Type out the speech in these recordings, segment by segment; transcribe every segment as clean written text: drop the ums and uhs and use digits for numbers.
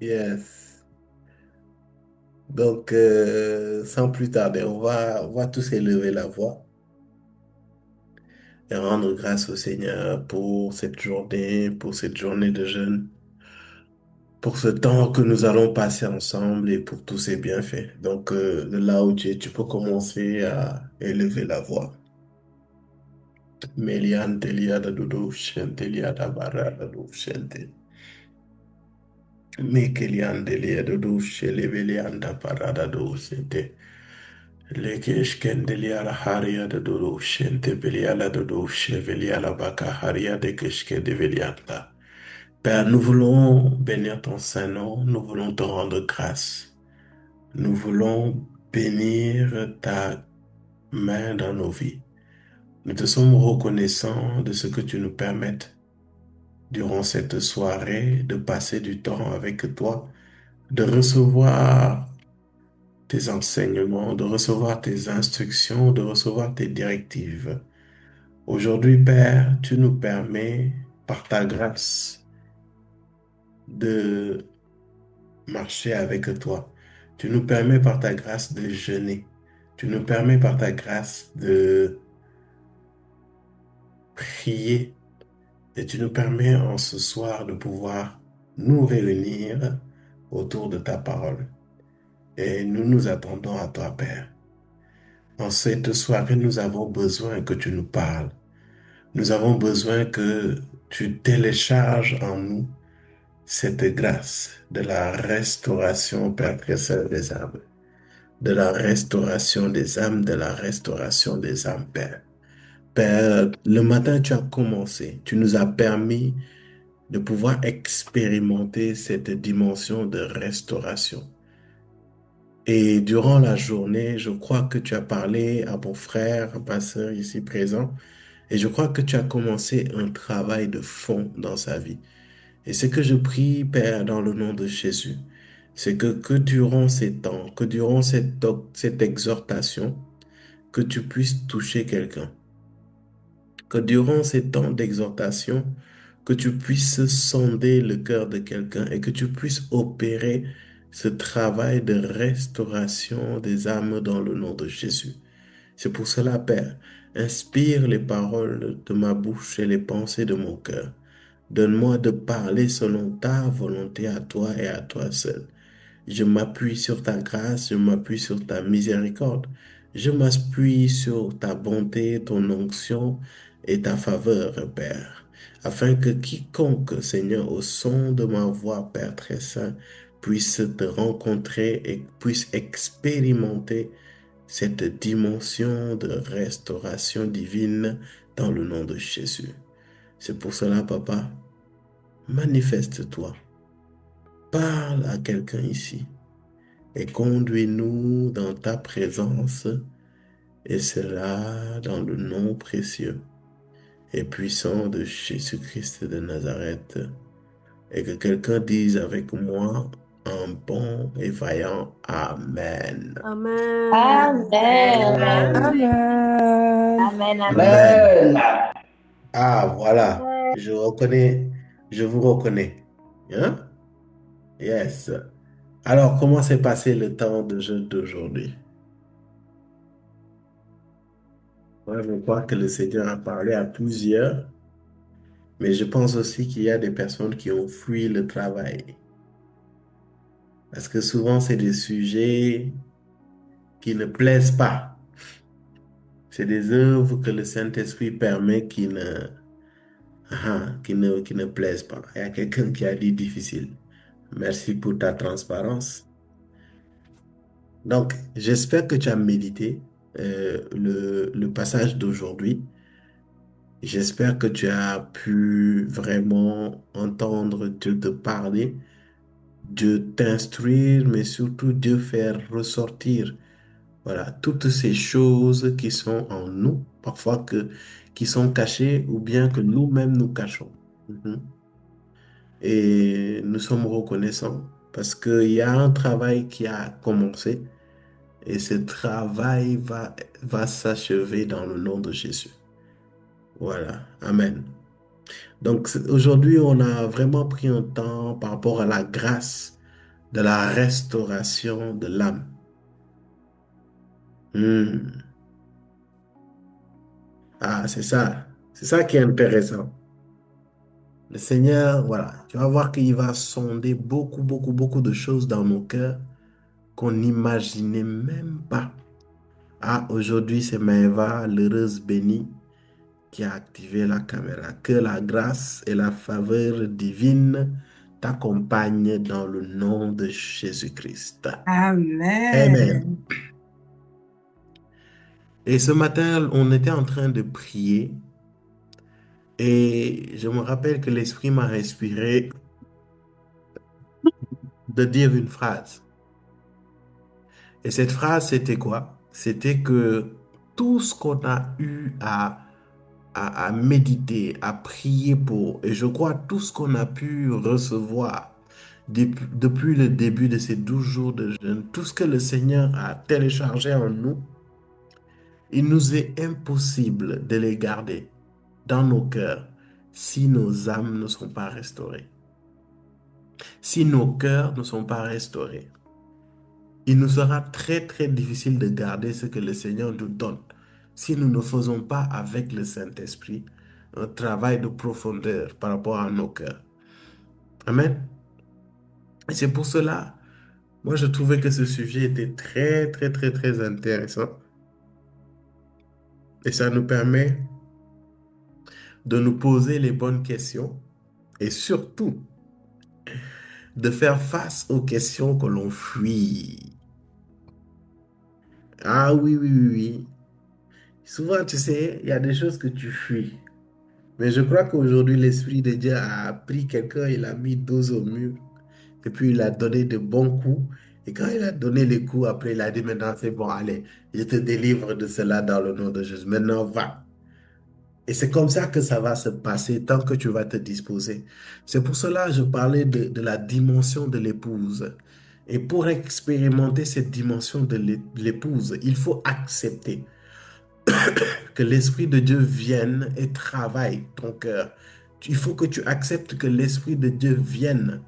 Yes. Donc, sans plus tarder, on va tous élever la voix et rendre grâce au Seigneur pour cette journée de jeûne, pour ce temps que nous allons passer ensemble et pour tous ces bienfaits. Donc, de là où tu peux commencer à élever la voix. Melian telia da dudu shente lia da bara da du shente. Mekelian delia da du shele velian da para da du shente. Lekesh kendelia la haria da dudu shente velia la dudu shevelia la baka haria de keshke de velianda. Père, nous voulons bénir ton Saint-Nom, nous voulons te rendre grâce. Nous voulons bénir ta main dans nos vies. Nous te sommes reconnaissants de ce que tu nous permettes durant cette soirée de passer du temps avec toi, de recevoir tes enseignements, de recevoir tes instructions, de recevoir tes directives. Aujourd'hui, Père, tu nous permets, par ta grâce, de marcher avec toi. Tu nous permets par ta grâce de jeûner. Tu nous permets par ta grâce de prier. Et tu nous permets en ce soir de pouvoir nous réunir autour de ta parole. Et nous nous attendons à toi, Père. En cette soirée, nous avons besoin que tu nous parles. Nous avons besoin que tu télécharges en nous cette grâce de la restauration, Père très saint des âmes, de la restauration des âmes, de la restauration des âmes, Père. Père, le matin, tu as commencé. Tu nous as permis de pouvoir expérimenter cette dimension de restauration. Et durant la journée, je crois que tu as parlé à mon frère, un pasteur ici présent, et je crois que tu as commencé un travail de fond dans sa vie. Et ce que je prie, Père, dans le nom de Jésus, c'est que durant ces temps, que durant cette exhortation, que tu puisses toucher quelqu'un. Que durant ces temps d'exhortation, que tu puisses sonder le cœur de quelqu'un et que tu puisses opérer ce travail de restauration des âmes dans le nom de Jésus. C'est pour cela, Père, inspire les paroles de ma bouche et les pensées de mon cœur. Donne-moi de parler selon ta volonté à toi et à toi seul. Je m'appuie sur ta grâce, je m'appuie sur ta miséricorde, je m'appuie sur ta bonté, ton onction et ta faveur, Père, afin que quiconque, Seigneur, au son de ma voix, Père très saint, puisse te rencontrer et puisse expérimenter cette dimension de restauration divine dans le nom de Jésus. C'est pour cela, Papa, manifeste-toi, parle à quelqu'un ici et conduis-nous dans ta présence, et cela dans le nom précieux et puissant de Jésus-Christ de Nazareth. Et que quelqu'un dise avec moi un bon et vaillant Amen. Amen. Amen. Amen. Amen, amen. Amen. Amen. Ah, voilà, Amen. je vous reconnais. Hein? Yes. Alors, comment s'est passé le temps de jeûne d'aujourd'hui? Moi, je crois que le Seigneur a parlé à plusieurs. Mais je pense aussi qu'il y a des personnes qui ont fui le travail. Parce que souvent, c'est des sujets qui ne plaisent pas. C'est des œuvres que le Saint-Esprit permet qui ne plaisent pas. Il y a quelqu'un qui a dit difficile. Merci pour ta transparence. Donc, j'espère que tu as médité le passage d'aujourd'hui. J'espère que tu as pu vraiment entendre Dieu te parler, Dieu t'instruire, mais surtout Dieu faire ressortir, voilà, toutes ces choses qui sont en nous, parfois qui sont cachées ou bien que nous-mêmes nous cachons. Mhm. Et nous sommes reconnaissants parce qu'il y a un travail qui a commencé et ce travail va s'achever dans le nom de Jésus. Voilà. Amen. Donc aujourd'hui, on a vraiment pris un temps par rapport à la grâce de la restauration de l'âme. Hmm. Ah, c'est ça. C'est ça qui est intéressant. Le Seigneur, voilà, tu vas voir qu'il va sonder beaucoup, beaucoup, beaucoup de choses dans nos cœurs qu'on n'imaginait même pas. Ah, aujourd'hui, c'est Maëva, l'heureuse bénie, qui a activé la caméra. Que la grâce et la faveur divine t'accompagnent dans le nom de Jésus-Christ. Amen. Amen. Et ce matin, on était en train de prier et je me rappelle que l'Esprit m'a inspiré de dire une phrase. Et cette phrase, c'était quoi? C'était que tout ce qu'on a eu à méditer, à prier pour, et je crois tout ce qu'on a pu recevoir depuis le début de ces 12 jours de jeûne, tout ce que le Seigneur a téléchargé en nous, il nous est impossible de les garder dans nos cœurs si nos âmes ne sont pas restaurées, si nos cœurs ne sont pas restaurés. Il nous sera très très difficile de garder ce que le Seigneur nous donne si nous ne faisons pas avec le Saint-Esprit un travail de profondeur par rapport à nos cœurs. Amen. Et c'est pour cela, moi je trouvais que ce sujet était très très très très intéressant et ça nous permet de nous poser les bonnes questions et surtout de faire face aux questions que l'on fuit. Ah oui, oui, oui, oui. Souvent, tu sais, il y a des choses que tu fuis. Mais je crois qu'aujourd'hui, l'Esprit de Dieu a pris quelqu'un, il a mis dos au mur, et puis il a donné de bons coups. Et quand il a donné les coups, après, il a dit, maintenant, c'est bon, allez, je te délivre de cela dans le nom de Jésus. Maintenant, va. Et c'est comme ça que ça va se passer tant que tu vas te disposer. C'est pour cela que je parlais de la dimension de l'épouse. Et pour expérimenter cette dimension de l'épouse, il faut accepter que l'Esprit de Dieu vienne et travaille ton cœur. Il faut que tu acceptes que l'Esprit de Dieu vienne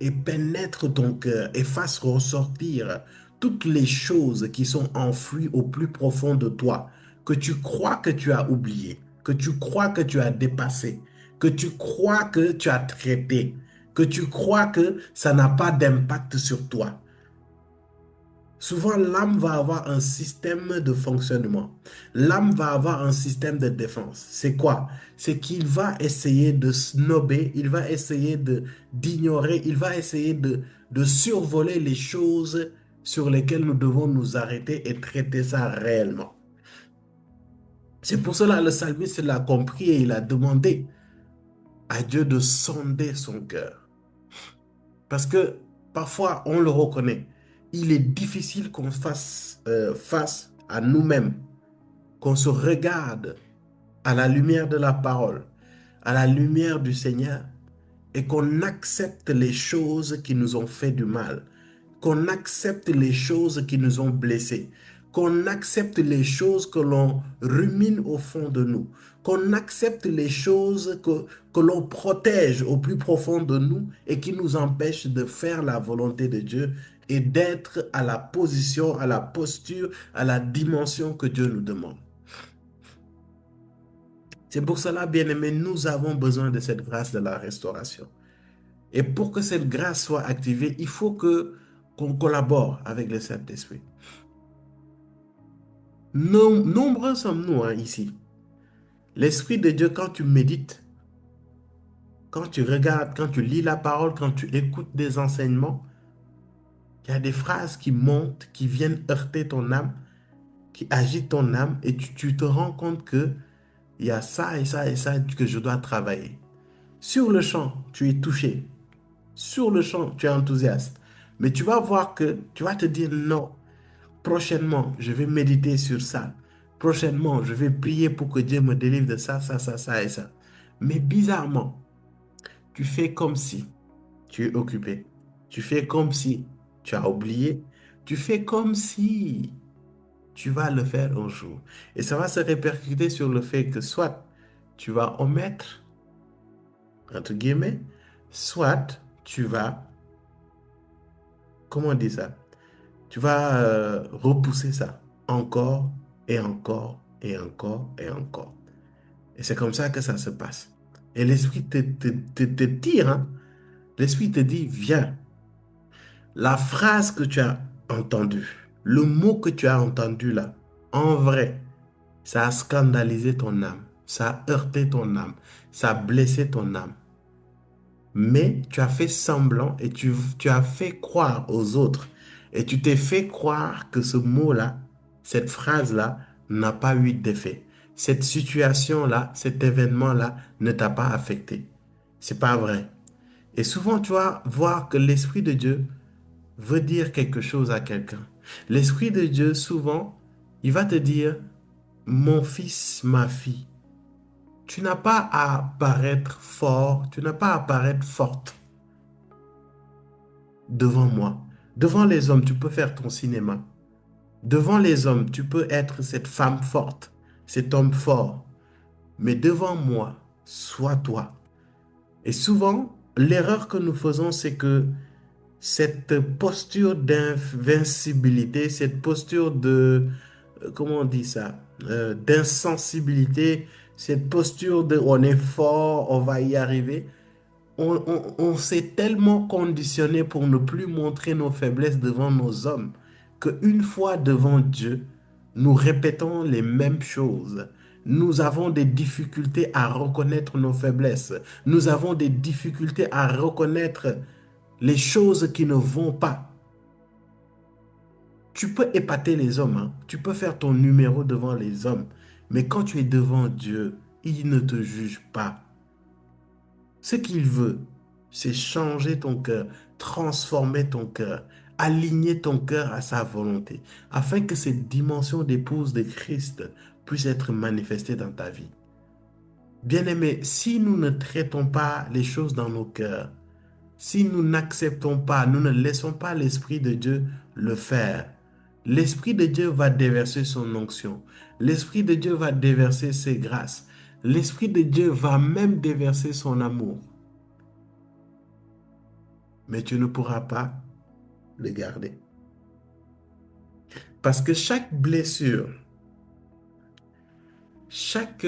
et pénètre ton cœur et fasse ressortir toutes les choses qui sont enfouies au plus profond de toi, que tu crois que tu as oublié, que tu crois que tu as dépassé, que tu crois que tu as traité, que tu crois que ça n'a pas d'impact sur toi. Souvent, l'âme va avoir un système de fonctionnement. L'âme va avoir un système de défense. C'est quoi? C'est qu'il va essayer de snober, il va essayer d'ignorer, il va essayer de survoler les choses sur lesquelles nous devons nous arrêter et traiter ça réellement. C'est pour cela que le psalmiste l'a compris et il a demandé à Dieu de sonder son cœur. Parce que parfois, on le reconnaît, il est difficile qu'on fasse face à nous-mêmes, qu'on se regarde à la lumière de la parole, à la lumière du Seigneur, et qu'on accepte les choses qui nous ont fait du mal, qu'on accepte les choses qui nous ont blessés, qu'on accepte les choses que l'on rumine au fond de nous, qu'on accepte les choses que l'on protège au plus profond de nous et qui nous empêchent de faire la volonté de Dieu et d'être à la position, à la posture, à la dimension que Dieu nous demande. C'est pour cela, bien-aimés, nous avons besoin de cette grâce de la restauration. Et pour que cette grâce soit activée, il faut qu'on collabore avec le Saint-Esprit. Nombreux sommes-nous ici. L'Esprit de Dieu, quand tu médites, quand tu regardes, quand tu lis la parole, quand tu écoutes des enseignements, il y a des phrases qui montent, qui viennent heurter ton âme, qui agitent ton âme, et tu te rends compte que il y a ça et ça et ça que je dois travailler. Sur le champ, tu es touché. Sur le champ, tu es enthousiaste. Mais tu vas voir que tu vas te dire non. Prochainement, je vais méditer sur ça. Prochainement, je vais prier pour que Dieu me délivre de ça, ça, ça, ça et ça. Mais bizarrement, tu fais comme si tu es occupé. Tu fais comme si tu as oublié. Tu fais comme si tu vas le faire un jour. Et ça va se répercuter sur le fait que soit tu vas omettre, entre guillemets, soit tu vas comment on dit ça? Tu vas repousser ça encore et encore et encore et encore. Et c'est comme ça que ça se passe. Et l'esprit te tire, hein. L'esprit te dit, viens. La phrase que tu as entendue, le mot que tu as entendu là, en vrai, ça a scandalisé ton âme, ça a heurté ton âme, ça a blessé ton âme. Mais tu as fait semblant et tu as fait croire aux autres et tu t'es fait croire que ce mot-là, cette phrase-là, n'a pas eu d'effet. Cette situation-là, cet événement-là ne t'a pas affecté. C'est pas vrai. Et souvent, tu vas voir que l'Esprit de Dieu veut dire quelque chose à quelqu'un. L'Esprit de Dieu, souvent, il va te dire, mon fils, ma fille, tu n'as pas à paraître fort, tu n'as pas à paraître forte devant moi. Devant les hommes, tu peux faire ton cinéma. Devant les hommes, tu peux être cette femme forte, cet homme fort. Mais devant moi, sois toi. Et souvent, l'erreur que nous faisons, c'est que cette posture d'invincibilité, cette posture de, comment on dit ça, d'insensibilité, cette posture de on est fort, on va y arriver, on s'est tellement conditionné pour ne plus montrer nos faiblesses devant nos hommes qu'une fois devant Dieu, nous répétons les mêmes choses. Nous avons des difficultés à reconnaître nos faiblesses. Nous avons des difficultés à reconnaître les choses qui ne vont pas. Tu peux épater les hommes, hein. Tu peux faire ton numéro devant les hommes. Mais quand tu es devant Dieu, il ne te juge pas. Ce qu'il veut, c'est changer ton cœur, transformer ton cœur, aligner ton cœur à sa volonté, afin que cette dimension d'épouse de Christ puisse être manifestée dans ta vie. Bien-aimés, si nous ne traitons pas les choses dans nos cœurs, si nous n'acceptons pas, nous ne laissons pas l'Esprit de Dieu le faire, l'Esprit de Dieu va déverser son onction. L'Esprit de Dieu va déverser ses grâces. L'Esprit de Dieu va même déverser son amour. Mais tu ne pourras pas le garder. Parce que chaque blessure, chaque,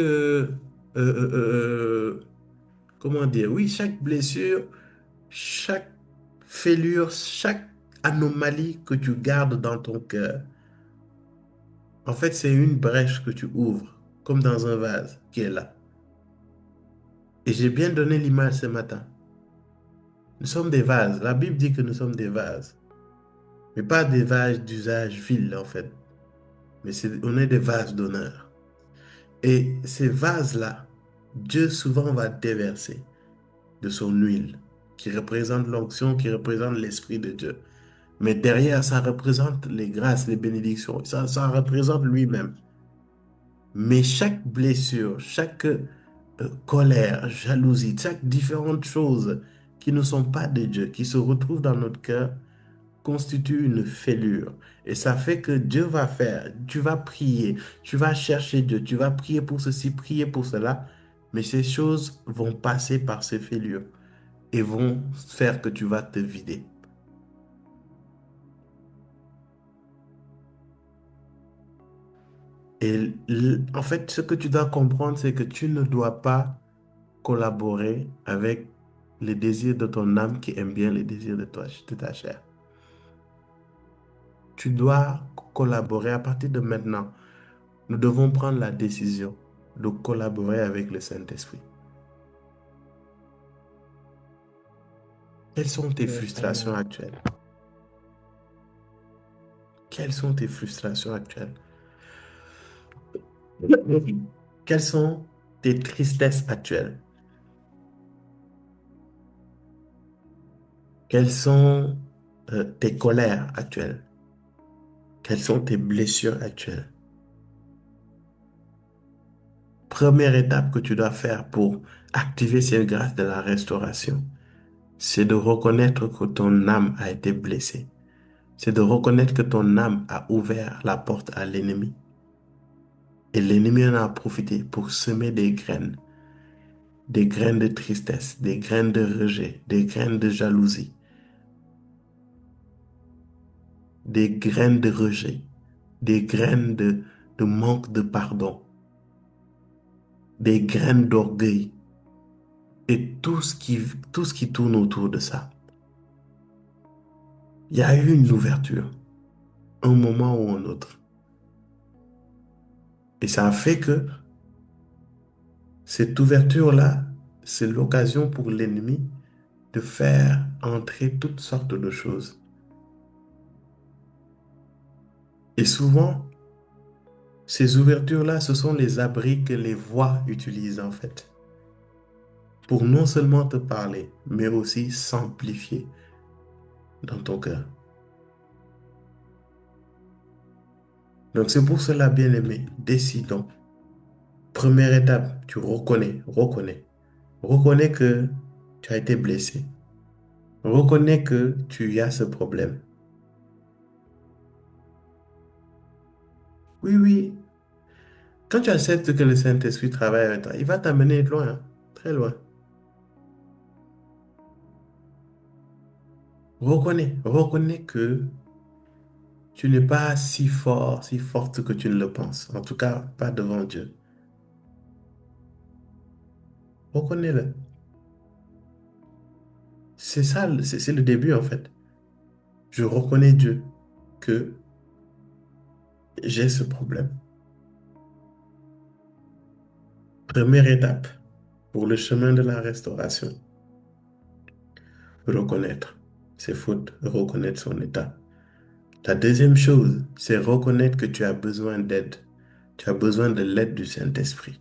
comment dire, oui, chaque blessure, chaque fêlure, chaque anomalie que tu gardes dans ton cœur, en fait, c'est une brèche que tu ouvres, comme dans un vase qui est là. Et j'ai bien donné l'image ce matin. Nous sommes des vases. La Bible dit que nous sommes des vases. Mais pas des vases d'usage vil, en fait. Mais on est des vases d'honneur. Et ces vases-là, Dieu souvent va déverser de son huile, qui représente l'onction, qui représente l'Esprit de Dieu. Mais derrière, ça représente les grâces, les bénédictions. Ça représente lui-même. Mais chaque blessure, chaque colère, jalousie, chaque différentes choses qui ne sont pas de Dieu, qui se retrouvent dans notre cœur, constitue une fêlure. Et ça fait que Dieu va faire, tu vas prier, tu vas chercher Dieu, tu vas prier pour ceci, prier pour cela, mais ces choses vont passer par ces fêlures et vont faire que tu vas te vider. Et en fait, ce que tu dois comprendre, c'est que tu ne dois pas collaborer avec les désirs de ton âme qui aime bien les désirs de ta chair. Tu dois collaborer à partir de maintenant. Nous devons prendre la décision de collaborer avec le Saint-Esprit. Quelles sont tes frustrations Amen. actuelles? Quelles sont tes frustrations actuelles? Quelles sont tes tristesses actuelles? Quelles sont tes colères actuelles? Quelles sont tes blessures actuelles? Première étape que tu dois faire pour activer cette grâce de la restauration, c'est de reconnaître que ton âme a été blessée. C'est de reconnaître que ton âme a ouvert la porte à l'ennemi. Et l'ennemi en a profité pour semer des graines de tristesse, des graines de rejet, des graines de jalousie. des graines de rejet, des graines de manque de pardon, des graines d'orgueil et tout ce qui tourne autour de ça. Il y a eu une ouverture, un moment ou un autre. Et ça a fait que cette ouverture-là, c'est l'occasion pour l'ennemi de faire entrer toutes sortes de choses. Et souvent, ces ouvertures-là, ce sont les abris que les voix utilisent en fait, pour non seulement te parler, mais aussi s'amplifier dans ton cœur. Donc c'est pour cela, bien-aimé, décidons. Première étape, tu reconnais. Reconnais que tu as été blessé. Reconnais que tu as ce problème. Oui, oui. Quand tu acceptes que le Saint-Esprit travaille avec toi, il va t'amener loin, hein, très loin. Reconnais que tu n'es pas si fort, si forte que tu ne le penses. En tout cas, pas devant Dieu. Reconnais-le. C'est ça, c'est le début en fait. Je reconnais Dieu que j'ai ce problème. Première étape pour le chemin de la restauration, reconnaître ses fautes, reconnaître son état. La deuxième chose, c'est reconnaître que tu as besoin d'aide. Tu as besoin de l'aide du Saint-Esprit.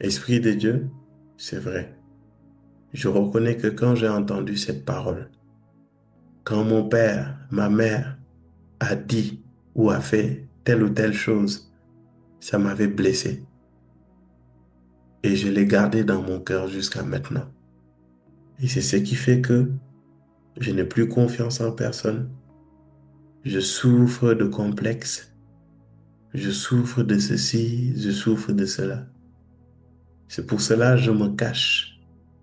Esprit de Dieu, c'est vrai. Je reconnais que quand j'ai entendu cette parole, quand mon père, ma mère a dit ou a fait telle ou telle chose, ça m'avait blessé. Et je l'ai gardé dans mon cœur jusqu'à maintenant. Et c'est ce qui fait que je n'ai plus confiance en personne. Je souffre de complexes. Je souffre de ceci, je souffre de cela. C'est pour cela que je me cache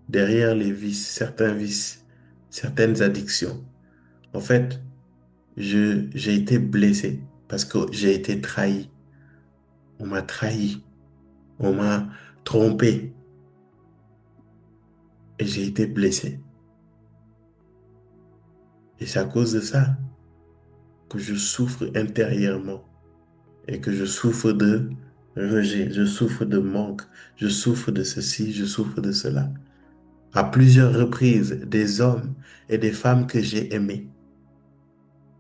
derrière les vices, certaines addictions. En fait, j'ai été blessé parce que j'ai été trahi. On m'a trahi, on m'a trompé et j'ai été blessé. Et c'est à cause de ça que je souffre intérieurement et que je souffre de rejet, je souffre de manque, je souffre de ceci, je souffre de cela. À plusieurs reprises, des hommes et des femmes que j'ai aimés,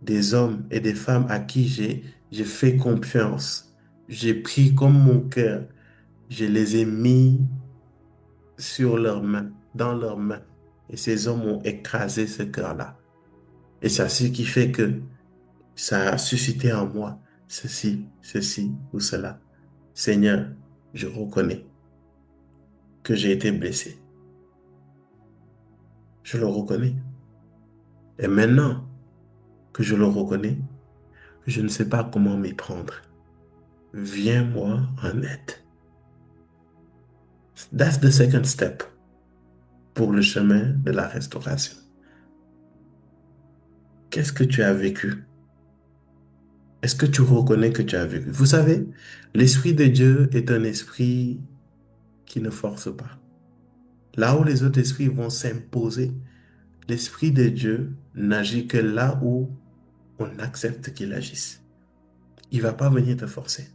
des hommes et des femmes à qui j'ai fait confiance, j'ai pris comme mon cœur, je les ai mis sur leurs mains, dans leurs mains. Et ces hommes ont écrasé ce cœur-là. Et c'est ce qui fait que ça a suscité en moi ceci ou cela. Seigneur, je reconnais que j'ai été blessé. Je le reconnais. Et maintenant que je le reconnais, je ne sais pas comment m'y prendre. Viens-moi en aide. That's the second step pour le chemin de la restauration. Qu'est-ce que tu as vécu? Est-ce que tu reconnais que tu as vécu? Vous savez, l'Esprit de Dieu est un esprit qui ne force pas. Là où les autres esprits vont s'imposer, l'Esprit de Dieu n'agit que là où on accepte qu'il agisse. Il ne va pas venir te forcer.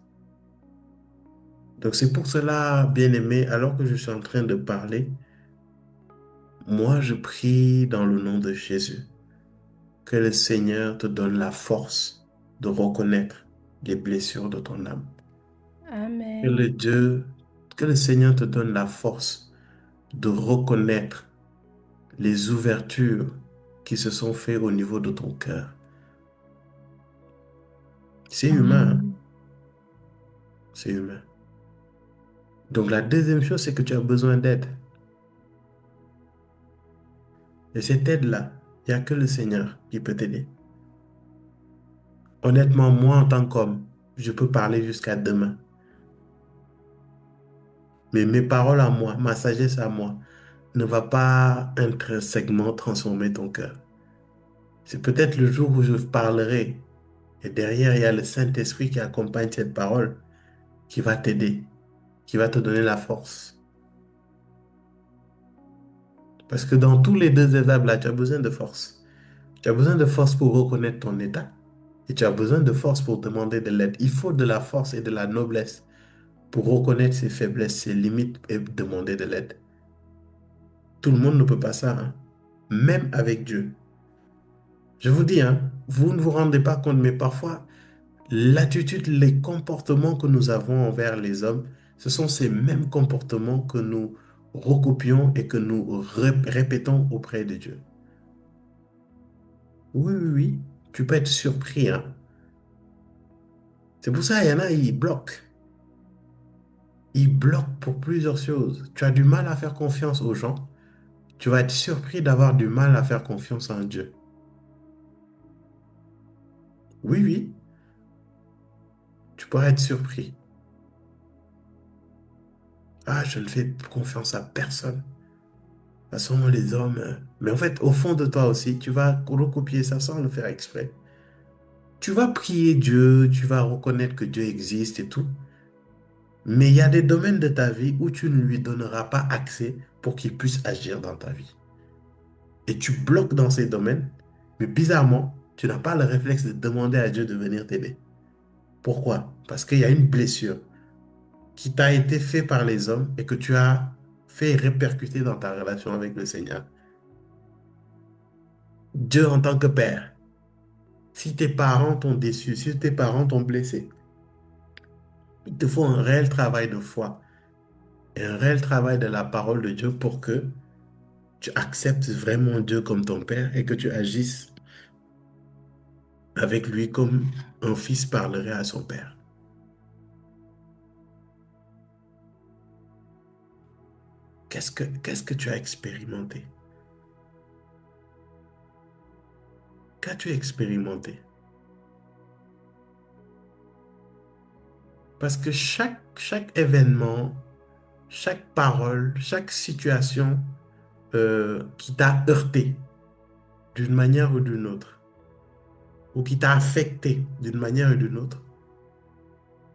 Donc c'est pour cela, bien-aimé, alors que je suis en train de parler, moi je prie dans le nom de Jésus que le Seigneur te donne la force de reconnaître les blessures de ton âme. Que Amen. le Dieu, que le Seigneur te donne la force de reconnaître les ouvertures qui se sont faites au niveau de ton cœur. C'est humain, hein? C'est humain. Donc la deuxième chose, c'est que tu as besoin d'aide. Et cette aide-là, il n'y a que le Seigneur qui peut t'aider. Honnêtement, moi, en tant qu'homme, je peux parler jusqu'à demain. Mais mes paroles à moi, ma sagesse à moi, ne va pas intrinsèquement transformer ton cœur. C'est peut-être le jour où je parlerai. Et derrière, il y a le Saint-Esprit qui accompagne cette parole, qui va t'aider, qui va te donner la force. Parce que dans tous les deux étapes-là, tu as besoin de force. Tu as besoin de force pour reconnaître ton état. Et tu as besoin de force pour demander de l'aide. Il faut de la force et de la noblesse pour reconnaître ses faiblesses, ses limites et demander de l'aide. Tout le monde ne peut pas ça, hein. Même avec Dieu. Je vous dis, hein, vous ne vous rendez pas compte, mais parfois, l'attitude, les comportements que nous avons envers les hommes, ce sont ces mêmes comportements que nous recopions et que nous répétons auprès de Dieu. Oui, oui, oui, tu peux être surpris, hein. C'est pour ça, il y en a, ils bloquent. Ils bloquent pour plusieurs choses. Tu as du mal à faire confiance aux gens. Tu vas être surpris d'avoir du mal à faire confiance en Dieu. Oui, oui, tu pourrais être surpris. Ah, je ne fais confiance à personne. De toute façon, les hommes. Mais en fait, au fond de toi aussi, tu vas recopier ça sans le faire exprès. Tu vas prier Dieu, tu vas reconnaître que Dieu existe et tout. Mais il y a des domaines de ta vie où tu ne lui donneras pas accès pour qu'il puisse agir dans ta vie. Et tu bloques dans ces domaines, mais bizarrement, tu n'as pas le réflexe de demander à Dieu de venir t'aider. Pourquoi? Parce qu'il y a une blessure qui t'a été faite par les hommes et que tu as fait répercuter dans ta relation avec le Seigneur. Dieu en tant que Père. Si tes parents t'ont déçu, si tes parents t'ont blessé, il te faut un réel travail de foi et un réel travail de la parole de Dieu pour que tu acceptes vraiment Dieu comme ton Père et que tu agisses avec lui comme un fils parlerait à son Père. Qu'est-ce que tu as expérimenté? Qu'as-tu expérimenté? Parce que chaque événement, chaque parole, chaque situation qui t'a heurté d'une manière ou d'une autre, ou qui t'a affecté d'une manière ou d'une autre,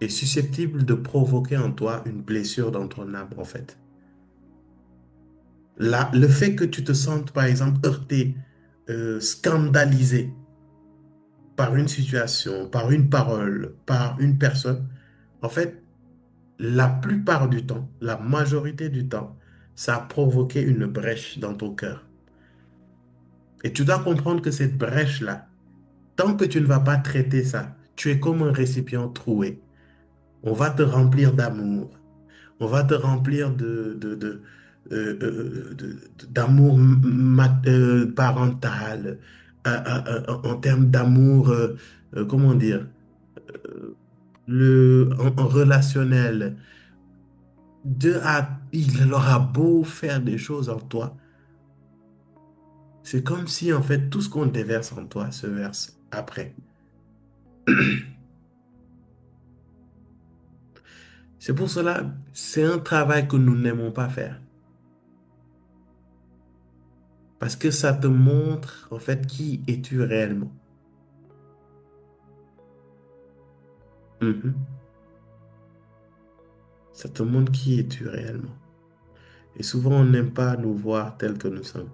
est susceptible de provoquer en toi une blessure dans ton âme, en fait. Là, le fait que tu te sentes, par exemple, heurté, scandalisé par une situation, par une parole, par une personne, en fait, la plupart du temps, la majorité du temps, ça a provoqué une brèche dans ton cœur. Et tu dois comprendre que cette brèche-là, tant que tu ne vas pas traiter ça, tu es comme un récipient troué. On va te remplir d'amour. On va te remplir d'amour parental, en termes d'amour, comment dire, en relationnel. Il aura beau faire des choses en toi. C'est comme si, en fait, tout ce qu'on déverse en toi se verse après. C'est pour cela, c'est un travail que nous n'aimons pas faire. Parce que ça te montre, en fait, qui es-tu réellement. Mhm. Ça te montre qui es-tu réellement. Et souvent, on n'aime pas nous voir tels que nous sommes.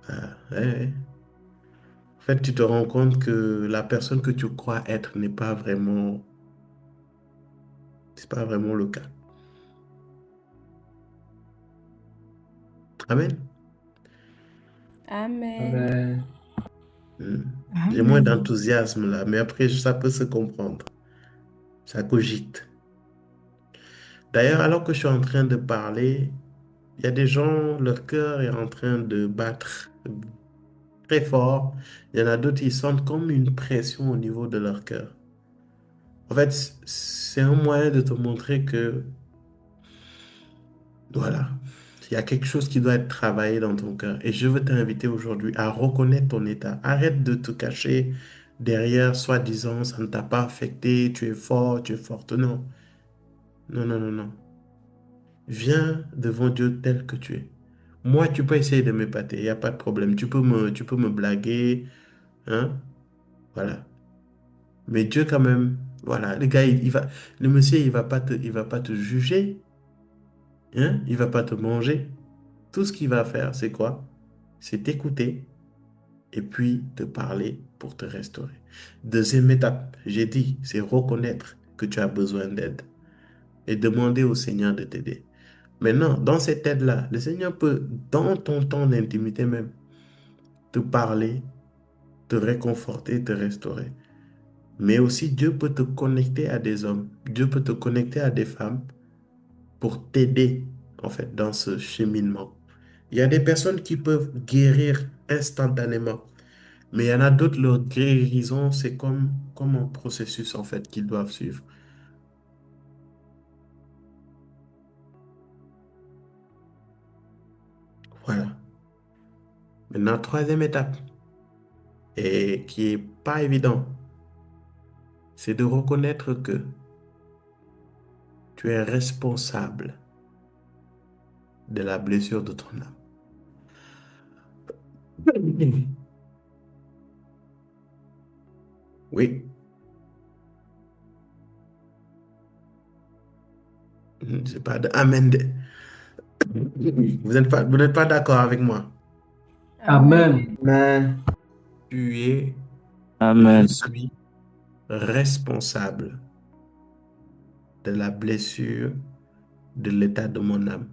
Ah, ouais, ouais. En fait, tu te rends compte que la personne que tu crois être n'est pas vraiment, c'est pas vraiment le cas. Amen. Amen. Amen. Hmm. J'ai moins Amen. d'enthousiasme là, mais après, ça peut se comprendre. Ça cogite. D'ailleurs, alors que je suis en train de parler, il y a des gens, leur cœur est en train de battre très fort. Il y en a d'autres, ils sentent comme une pression au niveau de leur cœur. En fait, c'est un moyen de te montrer que, voilà, il y a quelque chose qui doit être travaillé dans ton cœur. Et je veux t'inviter aujourd'hui à reconnaître ton état. Arrête de te cacher derrière, soi-disant, ça ne t'a pas affecté, tu es fort, tu es forte. Non, non, non, non, non. Viens devant Dieu tel que tu es. Moi, tu peux essayer de m'épater, il n'y a pas de problème. Tu peux me blaguer, hein, voilà. Mais Dieu, quand même, voilà, le gars, le monsieur, il va pas te juger, hein, il va pas te manger. Tout ce qu'il va faire, c'est quoi? C'est t'écouter et puis te parler pour te restaurer. Deuxième étape, j'ai dit, c'est reconnaître que tu as besoin d'aide et demander au Seigneur de t'aider. Maintenant, dans cette aide-là, le Seigneur peut, dans ton temps d'intimité même, te parler, te réconforter, te restaurer. Mais aussi, Dieu peut te connecter à des hommes, Dieu peut te connecter à des femmes pour t'aider, en fait, dans ce cheminement. Il y a des personnes qui peuvent guérir instantanément, mais il y en a d'autres, leur guérison, c'est comme un processus, en fait, qu'ils doivent suivre. Voilà. Maintenant, troisième étape, et qui est pas évident, c'est de reconnaître que tu es responsable de la blessure de ton âme. Oui, c'est pas de Amen. Vous n'êtes pas d'accord avec moi. Amen. Amen. Je Amen. suis responsable de la blessure de l'état de mon âme.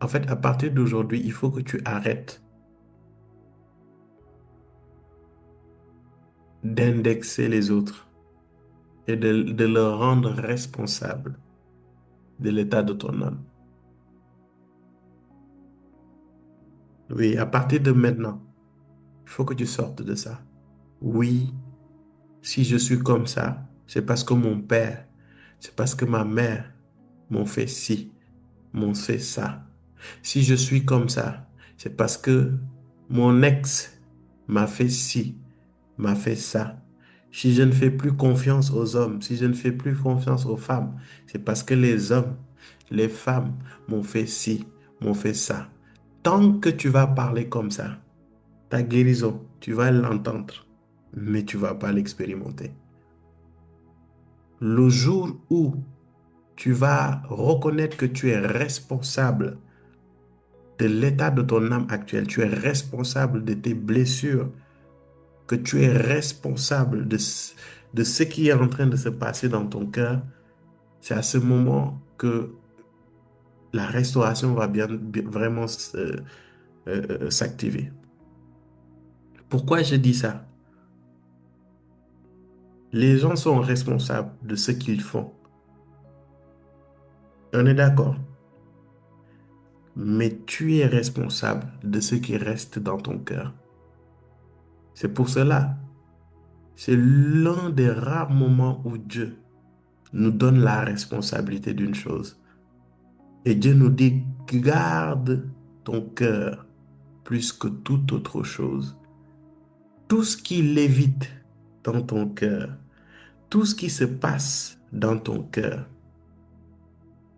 En fait, à partir d'aujourd'hui, il faut que tu arrêtes d'indexer les autres et de leur rendre responsable de l'état de ton âme. Oui, à partir de maintenant, il faut que tu sortes de ça. Oui, si je suis comme ça, c'est parce que mon père, c'est parce que ma mère m'ont fait ci, m'ont fait ça. Si je suis comme ça, c'est parce que mon ex m'a fait ci, m'a fait ça. Si je ne fais plus confiance aux hommes, si je ne fais plus confiance aux femmes, c'est parce que les hommes, les femmes m'ont fait ci, m'ont fait ça. Tant que tu vas parler comme ça, ta guérison, tu vas l'entendre, mais tu vas pas l'expérimenter. Le jour où tu vas reconnaître que tu es responsable de l'état de ton âme actuelle, tu es responsable de tes blessures, que tu es responsable de ce qui est en train de se passer dans ton cœur, c'est à ce moment que la restauration va vraiment s'activer. Pourquoi je dis ça? Les gens sont responsables de ce qu'ils font. On est d'accord? Mais tu es responsable de ce qui reste dans ton cœur. C'est pour cela, c'est l'un des rares moments où Dieu nous donne la responsabilité d'une chose. Et Dieu nous dit, garde ton cœur plus que toute autre chose. Tout ce qui lévite dans ton cœur, tout ce qui se passe dans ton cœur,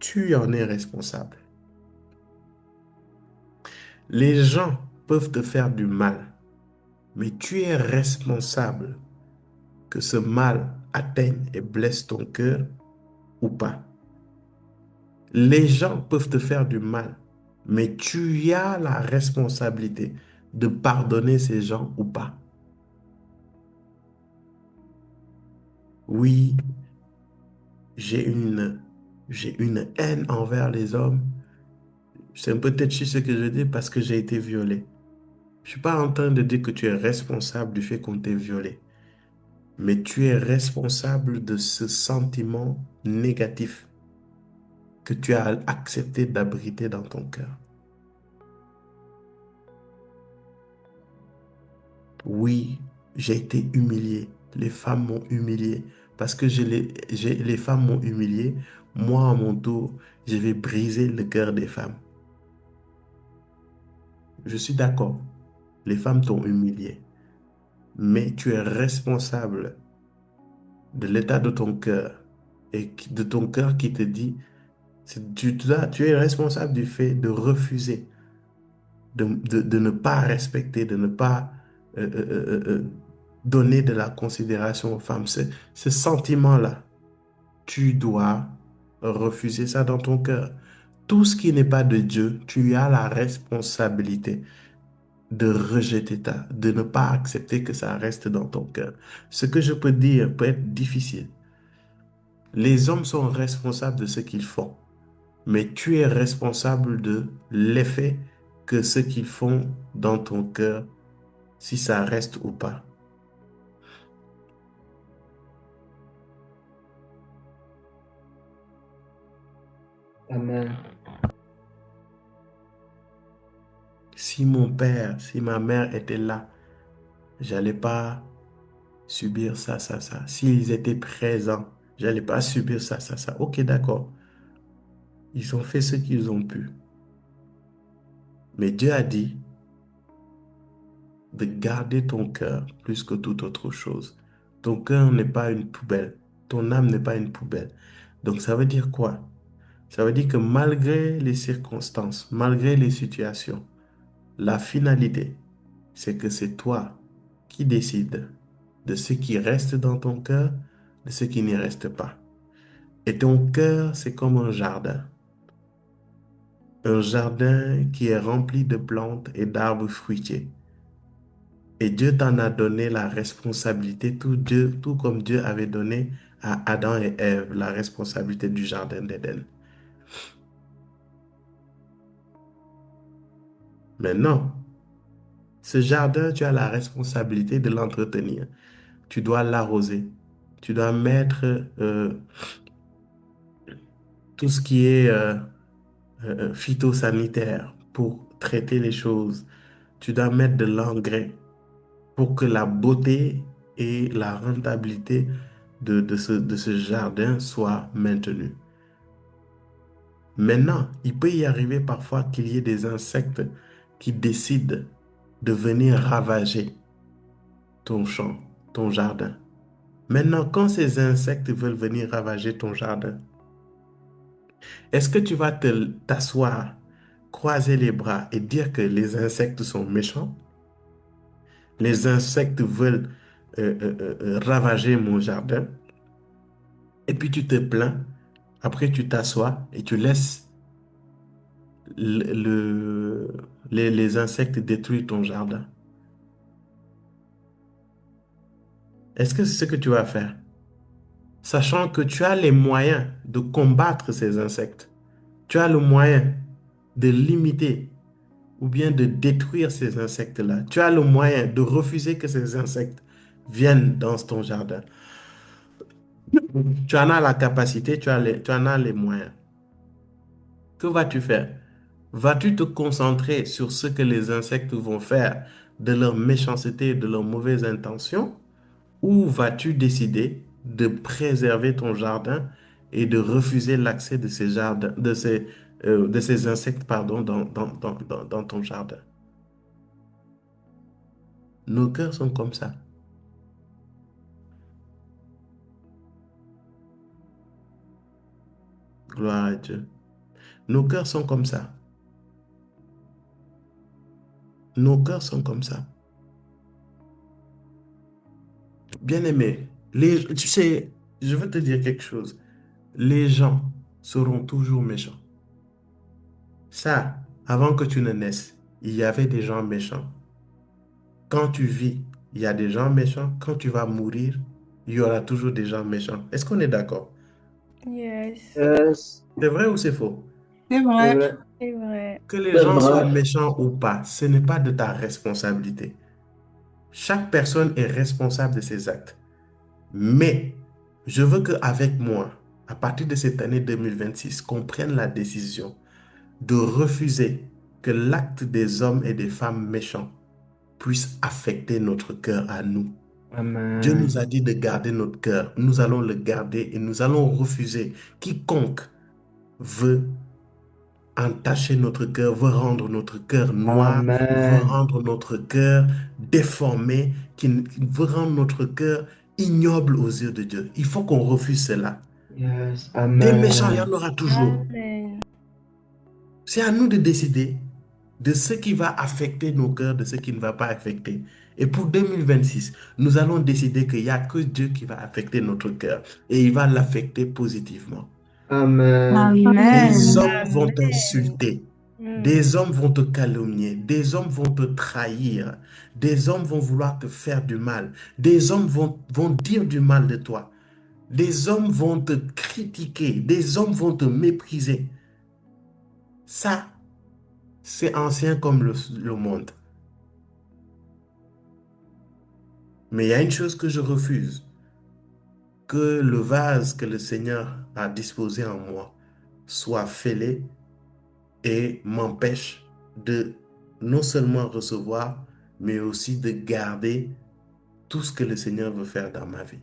tu en es responsable. Les gens peuvent te faire du mal, mais tu es responsable que ce mal atteigne et blesse ton cœur ou pas. Les gens peuvent te faire du mal, mais tu as la responsabilité de pardonner ces gens ou pas. Oui, j'ai une, j'ai une haine envers les hommes. C'est un peu têtu ce que je dis parce que j'ai été violé. Je ne suis pas en train de dire que tu es responsable du fait qu'on t'ait violé, mais tu es responsable de ce sentiment négatif que tu as accepté d'abriter dans ton cœur. Oui, j'ai été humilié. Les femmes m'ont humilié. Parce que les femmes m'ont humilié, moi, à mon tour, je vais briser le cœur des femmes. Je suis d'accord. Les femmes t'ont humilié. Mais tu es responsable de l'état de ton cœur de ton cœur qui te dit, tu es responsable du fait de refuser, de ne pas respecter, de ne pas donner de la considération aux femmes. Ce sentiment-là, tu dois refuser ça dans ton cœur. Tout ce qui n'est pas de Dieu, tu as la responsabilité de rejeter ça, de ne pas accepter que ça reste dans ton cœur. Ce que je peux dire peut être difficile. Les hommes sont responsables de ce qu'ils font, mais tu es responsable de l'effet que ce qu'ils font dans ton cœur, si ça reste ou pas. Amen. Si mon père, si ma mère était là, j'allais pas subir ça, ça, ça. S'ils étaient présents, j'allais pas subir ça, ça, ça. Ok, d'accord. Ils ont fait ce qu'ils ont pu. Mais Dieu a dit de garder ton cœur plus que toute autre chose. Ton cœur n'est pas une poubelle. Ton âme n'est pas une poubelle. Donc ça veut dire quoi? Ça veut dire que malgré les circonstances, malgré les situations, la finalité, c'est que c'est toi qui décides de ce qui reste dans ton cœur, de ce qui n'y reste pas. Et ton cœur, c'est comme un jardin. Un jardin qui est rempli de plantes et d'arbres fruitiers. Et Dieu t'en a donné la responsabilité, tout comme Dieu avait donné à Adam et Ève la responsabilité du jardin d'Éden. Maintenant, ce jardin, tu as la responsabilité de l'entretenir. Tu dois l'arroser. Tu dois mettre tout ce qui est phytosanitaire pour traiter les choses. Tu dois mettre de l'engrais pour que la beauté et la rentabilité de ce jardin soient maintenues. Maintenant, il peut y arriver parfois qu'il y ait des insectes qui décident de venir ravager ton champ, ton jardin. Maintenant, quand ces insectes veulent venir ravager ton jardin, est-ce que tu vas t'asseoir, croiser les bras et dire que les insectes sont méchants? Les insectes veulent ravager mon jardin et puis tu te plains. Après, tu t'assois et tu laisses le- le- les insectes détruire ton jardin. Est-ce que c'est ce que tu vas faire? Sachant que tu as les moyens de combattre ces insectes. Tu as le moyen de limiter ou bien de détruire ces insectes-là. Tu as le moyen de refuser que ces insectes viennent dans ton jardin. Tu en as la capacité, tu en as les moyens. Que vas-tu faire? Vas-tu te concentrer sur ce que les insectes vont faire de leur méchanceté, de leurs mauvaises intentions? Ou vas-tu décider de préserver ton jardin et de refuser l'accès de ces jardins, de ces insectes, pardon, dans ton jardin? Nos cœurs sont comme ça. Gloire à Dieu. Nos cœurs sont comme ça. Nos cœurs sont comme ça. Bien-aimé, tu sais, je veux te dire quelque chose. Les gens seront toujours méchants. Ça, avant que tu ne naisses, il y avait des gens méchants. Quand tu vis, il y a des gens méchants. Quand tu vas mourir, il y aura toujours des gens méchants. Est-ce qu'on est d'accord? Yes, Yes, C'est vrai ou c'est faux? c'est c'est vrai, vrai. c'est vrai. Que les C'est gens soient vrai. méchants ou pas, ce n'est pas de ta responsabilité. Chaque personne est responsable de ses actes. Mais je veux qu'avec moi, à partir de cette année 2026, qu'on prenne la décision de refuser que l'acte des hommes et des femmes méchants puisse affecter notre cœur à nous. Dieu nous Amen. a dit de garder notre cœur. Nous allons le garder et nous allons refuser quiconque veut entacher notre cœur, veut rendre notre cœur noir, veut Amen. rendre notre cœur déformé, qui veut rendre notre cœur ignoble aux yeux de Dieu. Il faut qu'on refuse cela. Yes. Des méchants, il y en Amen. aura toujours. C'est à nous de décider de ce qui va affecter nos cœurs, de ce qui ne va pas affecter. Et pour 2026, nous allons décider qu'il n'y a que Dieu qui va affecter notre cœur et il va l'affecter positivement. Amen. Des Amen. hommes vont t'insulter, des hommes vont te calomnier, des hommes vont te trahir, des hommes vont vouloir te faire du mal, des hommes vont dire du mal de toi, des hommes vont te critiquer, des hommes vont te mépriser. Ça, c'est ancien comme le monde. Mais il y a une chose que je refuse, que le vase que le Seigneur a disposé en moi soit fêlé et m'empêche de non seulement recevoir, mais aussi de garder tout ce que le Seigneur veut faire dans ma vie.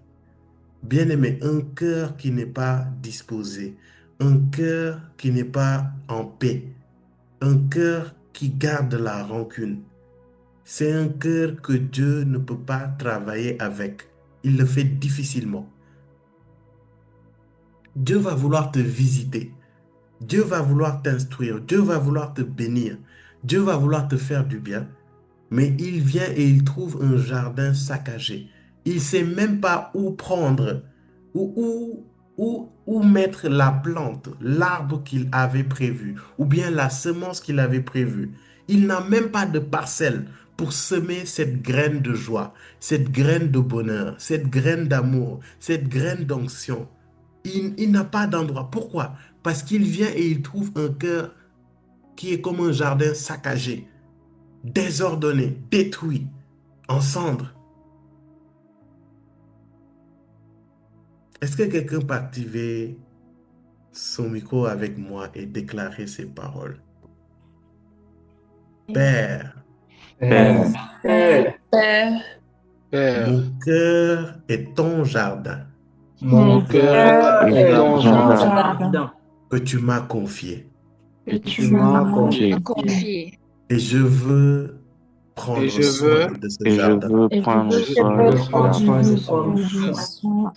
Bien-aimé, un cœur qui n'est pas disposé, un cœur qui n'est pas en paix, un cœur qui garde la rancune, c'est un cœur que Dieu ne peut pas travailler avec. Il le fait difficilement. Dieu va vouloir te visiter. Dieu va vouloir t'instruire. Dieu va vouloir te bénir. Dieu va vouloir te faire du bien. Mais il vient et il trouve un jardin saccagé. Il ne sait même pas où prendre, où mettre la plante, l'arbre qu'il avait prévu, ou bien la semence qu'il avait prévue. Il n'a même pas de parcelle pour semer cette graine de joie, cette graine de bonheur, cette graine d'amour, cette graine d'onction. Il n'a pas d'endroit. Pourquoi? Parce qu'il vient et il trouve un cœur qui est comme un jardin saccagé, désordonné, détruit, en cendres. Est-ce que quelqu'un peut activer son micro avec moi et déclarer ces paroles? Père, Père, Père, Père, mon cœur est ton jardin mon mon cœur cœur est est est ton ton ton jardin jardin jardin que tu m'as confié que que tu tu m'as m'as et, confié. confié. et je veux et prendre je soin veux, de ce Et je jardin veux Et je prendre veux je, Je soin de veux ce prendre que soin de jardin. tu son prendre champ soin.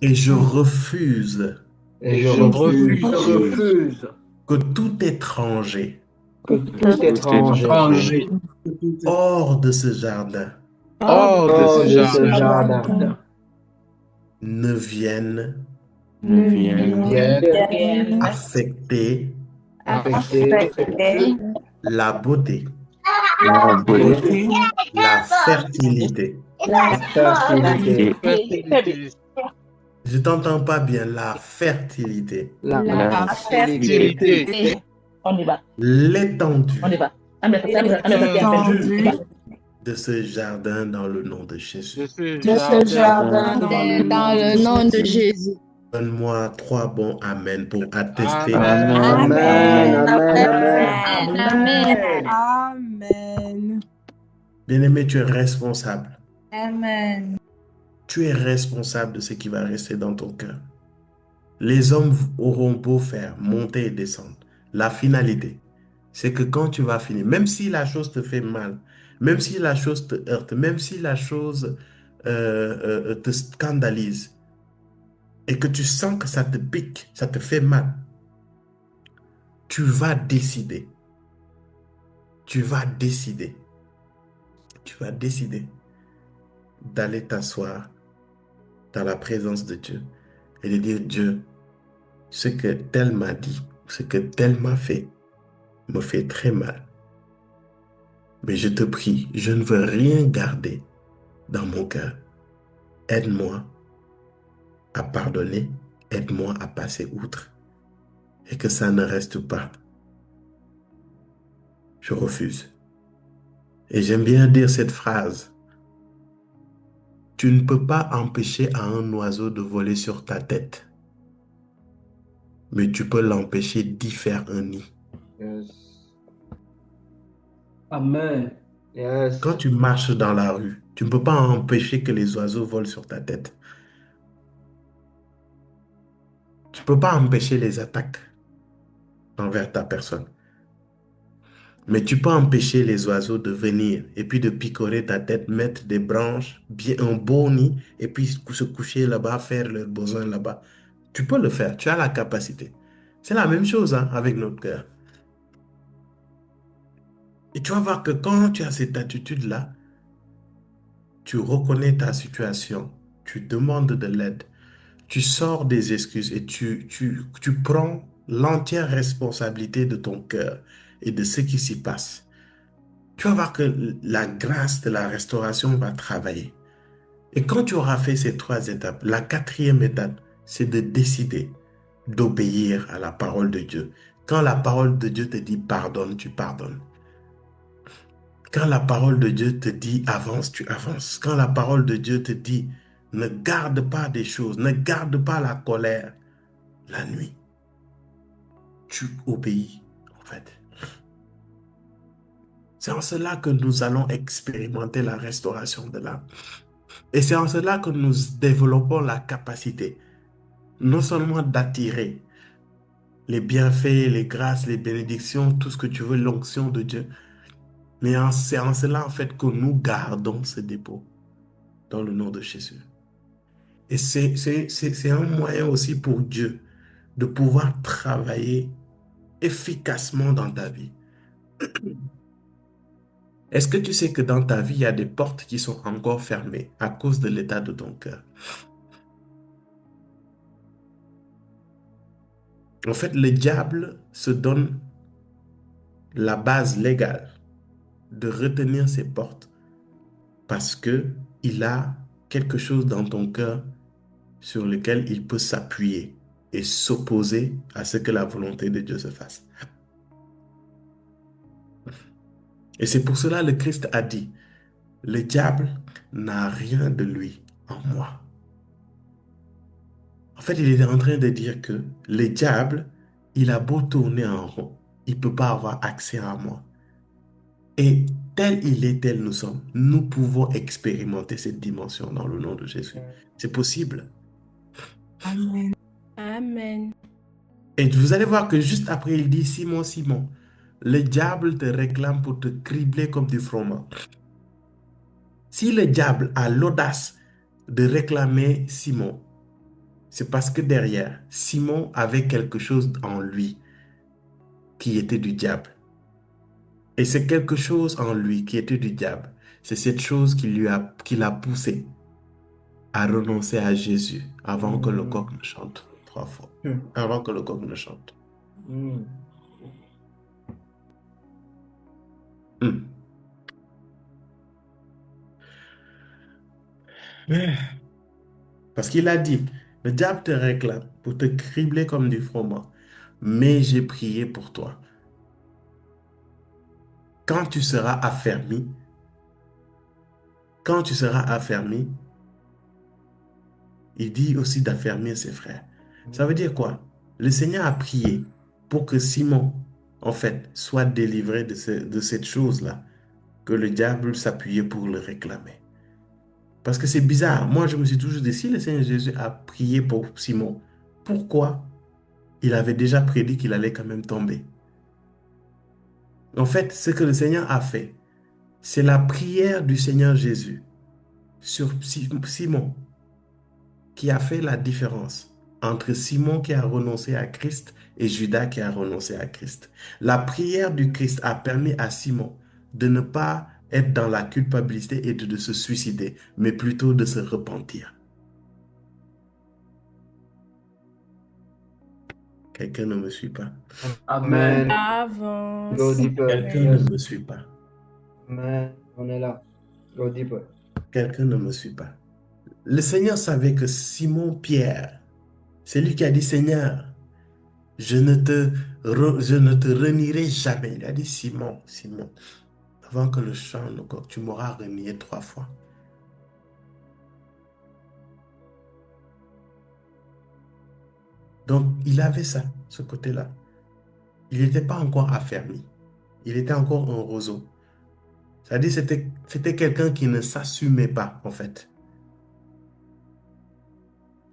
et je refuse et que je Et je et je refuse Refuse refuse tout étranger que que que tout tout tout étranger étranger ranger hors de ce jardin hors de hors ce de ce jardin jardin jardin ne vienne ne ne ne vienne vienne vienne vienne affecter affecter affecter la beauté, la la la beauté, beauté beauté, la fertilité. la la fertilité, la fertilité, fertilité, Je t'entends pas bien, la fertilité, la la la facilité, fertilité, fertilité, l'étendue l'étendue de ce jardin dans le nom de de Jésus. ce de ce jardin. jardin jardin dans dans le le nom nom de de Jésus. Jésus. Donne-moi 3 bons amen pour attester. Amen. Amen, Amen, amen. amen, amen. Amen. Amen. Bien-aimé, tu es responsable. Amen. Tu es responsable de ce qui va rester dans ton cœur. Les hommes auront beau faire, monter et descendre. La finalité, c'est que quand tu vas finir, même si la chose te fait mal, même si la chose te heurte, même si la chose te scandalise et que tu sens que ça te pique, ça te fait mal, tu vas décider, tu vas décider, tu vas décider d'aller t'asseoir dans la présence de Dieu et de dire, Dieu, ce que tel m'a dit, ce que tel m'a fait, me fait très mal. Mais je te prie, je ne veux rien garder dans mon cœur. Aide-moi à pardonner, aide-moi à passer outre et que ça ne reste pas. Je refuse. Et j'aime bien dire cette phrase. Tu ne peux pas empêcher à un oiseau de voler sur ta tête, mais tu peux l'empêcher d'y faire un nid. Yes. Amen. Yes. Quand tu marches dans la rue, tu ne peux pas empêcher que les oiseaux volent sur ta tête. Tu ne peux pas empêcher les attaques envers ta personne. Mais tu peux empêcher les oiseaux de venir et puis de picorer ta tête, mettre des branches, bien un beau nid et puis se coucher là-bas, faire leurs besoins là-bas. Tu peux le faire, tu as la capacité. C'est la même chose hein, avec notre cœur. Et tu vas voir que quand tu as cette attitude-là, tu reconnais ta situation, tu demandes de l'aide, tu sors des excuses et tu prends l'entière responsabilité de ton cœur et de ce qui s'y passe. Tu vas voir que la grâce de la restauration va travailler. Et quand tu auras fait ces 3 étapes, la 4e étape, c'est de décider d'obéir à la parole de Dieu. Quand la parole de Dieu te dit pardonne, tu pardonnes. Quand la parole de Dieu te dit avance, tu avances. Quand la parole de Dieu te dit ne garde pas des choses, ne garde pas la colère la nuit, tu obéis en fait. C'est en cela que nous allons expérimenter la restauration de l'âme. Et c'est en cela que nous développons la capacité non seulement d'attirer les bienfaits, les grâces, les bénédictions, tout ce que tu veux, l'onction de Dieu, mais c'est en cela en fait que nous gardons ce dépôt dans le nom de Jésus. Et c'est un moyen aussi pour Dieu de pouvoir travailler efficacement dans ta vie. Est-ce que tu sais que dans ta vie, il y a des portes qui sont encore fermées à cause de l'état de ton cœur? En fait, le diable se donne la base légale de retenir ces portes parce que il a quelque chose dans ton cœur sur lequel il peut s'appuyer et s'opposer à ce que la volonté de Dieu se fasse. Et c'est pour cela que le Christ a dit, le diable n'a rien de lui en moi. En fait, il était en train de dire que le diable, il a beau tourner en rond, il ne peut pas avoir accès à moi. Et tel il est, tel nous sommes, nous pouvons expérimenter cette dimension dans le nom de Jésus. C'est possible. Amen. Amen. Et vous allez voir que juste après, il dit, Simon, Simon, le diable te réclame pour te cribler comme du froment. Si le diable a l'audace de réclamer Simon, c'est parce que derrière, Simon avait quelque chose en lui qui était du diable. Et c'est quelque chose en lui qui était du diable. C'est cette chose qui l'a poussé à renoncer à Jésus avant que le coq ne chante 3 fois. Avant que le coq ne chante. Parce qu'il a dit, le diable te réclame pour te cribler comme du froment, mais j'ai prié pour toi. Quand tu seras affermi, il dit aussi d'affermir ses frères. Ça veut dire quoi? Le Seigneur a prié pour que Simon, en fait, soit délivré de cette chose-là, que le diable s'appuyait pour le réclamer. Parce que c'est bizarre. Moi, je me suis toujours dit, si le Seigneur Jésus a prié pour Simon, pourquoi il avait déjà prédit qu'il allait quand même tomber? En fait, ce que le Seigneur a fait, c'est la prière du Seigneur Jésus sur Simon qui a fait la différence entre Simon qui a renoncé à Christ et Judas qui a renoncé à Christ. La prière du Christ a permis à Simon de ne pas être dans la culpabilité et de se suicider, mais plutôt de se repentir. Quelqu'un ne me suit pas. Amen. Avance. Go deeper. Quelqu'un ne me suit pas. Amen. On est là. Go deeper. Quelqu'un ne me suit pas. Le Seigneur savait que Simon Pierre, c'est lui qui a dit, Seigneur, je ne te renierai jamais. Il a dit, Simon, Simon, avant que le chant ne coque, tu m'auras renié 3 fois. Donc, il avait ça, ce côté-là. Il n'était pas encore affermi. Il était encore un roseau. C'est-à-dire, c'était quelqu'un qui ne s'assumait pas, en fait.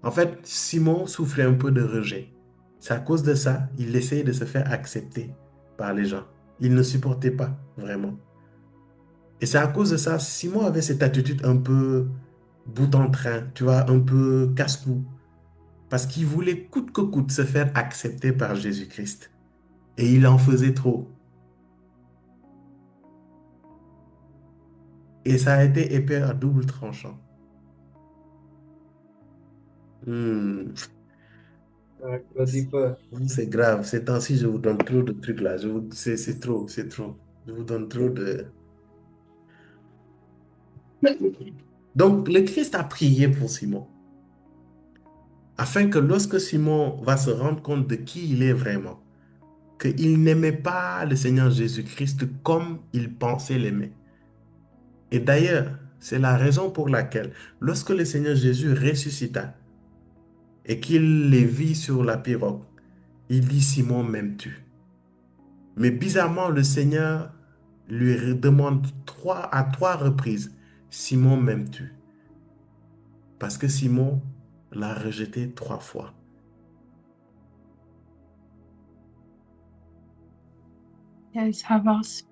En fait, Simon souffrait un peu de rejet. C'est à cause de ça, il essayait de se faire accepter par les gens. Il ne supportait pas vraiment. Et c'est à cause de ça, Simon avait cette attitude un peu bout en train, tu vois, un peu casse-cou. parce qu'il voulait coûte que coûte se faire accepter par Jésus-Christ. Et il en faisait trop. Et ça a été épée à double tranchant. Hmm. Claudie Peur. C'est grave. Ces temps-ci, je vous donne trop de trucs là. C'est trop, c'est trop. Je vous donne trop de... Donc, le Christ a prié pour Simon, afin que lorsque Simon va se rendre compte de qui il est vraiment, qu'il n'aimait pas le Seigneur Jésus-Christ comme il pensait l'aimer. Et d'ailleurs, c'est la raison pour laquelle, lorsque le Seigneur Jésus ressuscita et qu'il les vit sur la pirogue, il dit, Simon, m'aimes-tu? Mais bizarrement, le Seigneur lui demande à trois reprises, Simon, m'aimes-tu? Parce que Simon l'a rejeté 3 fois. Yes, avance.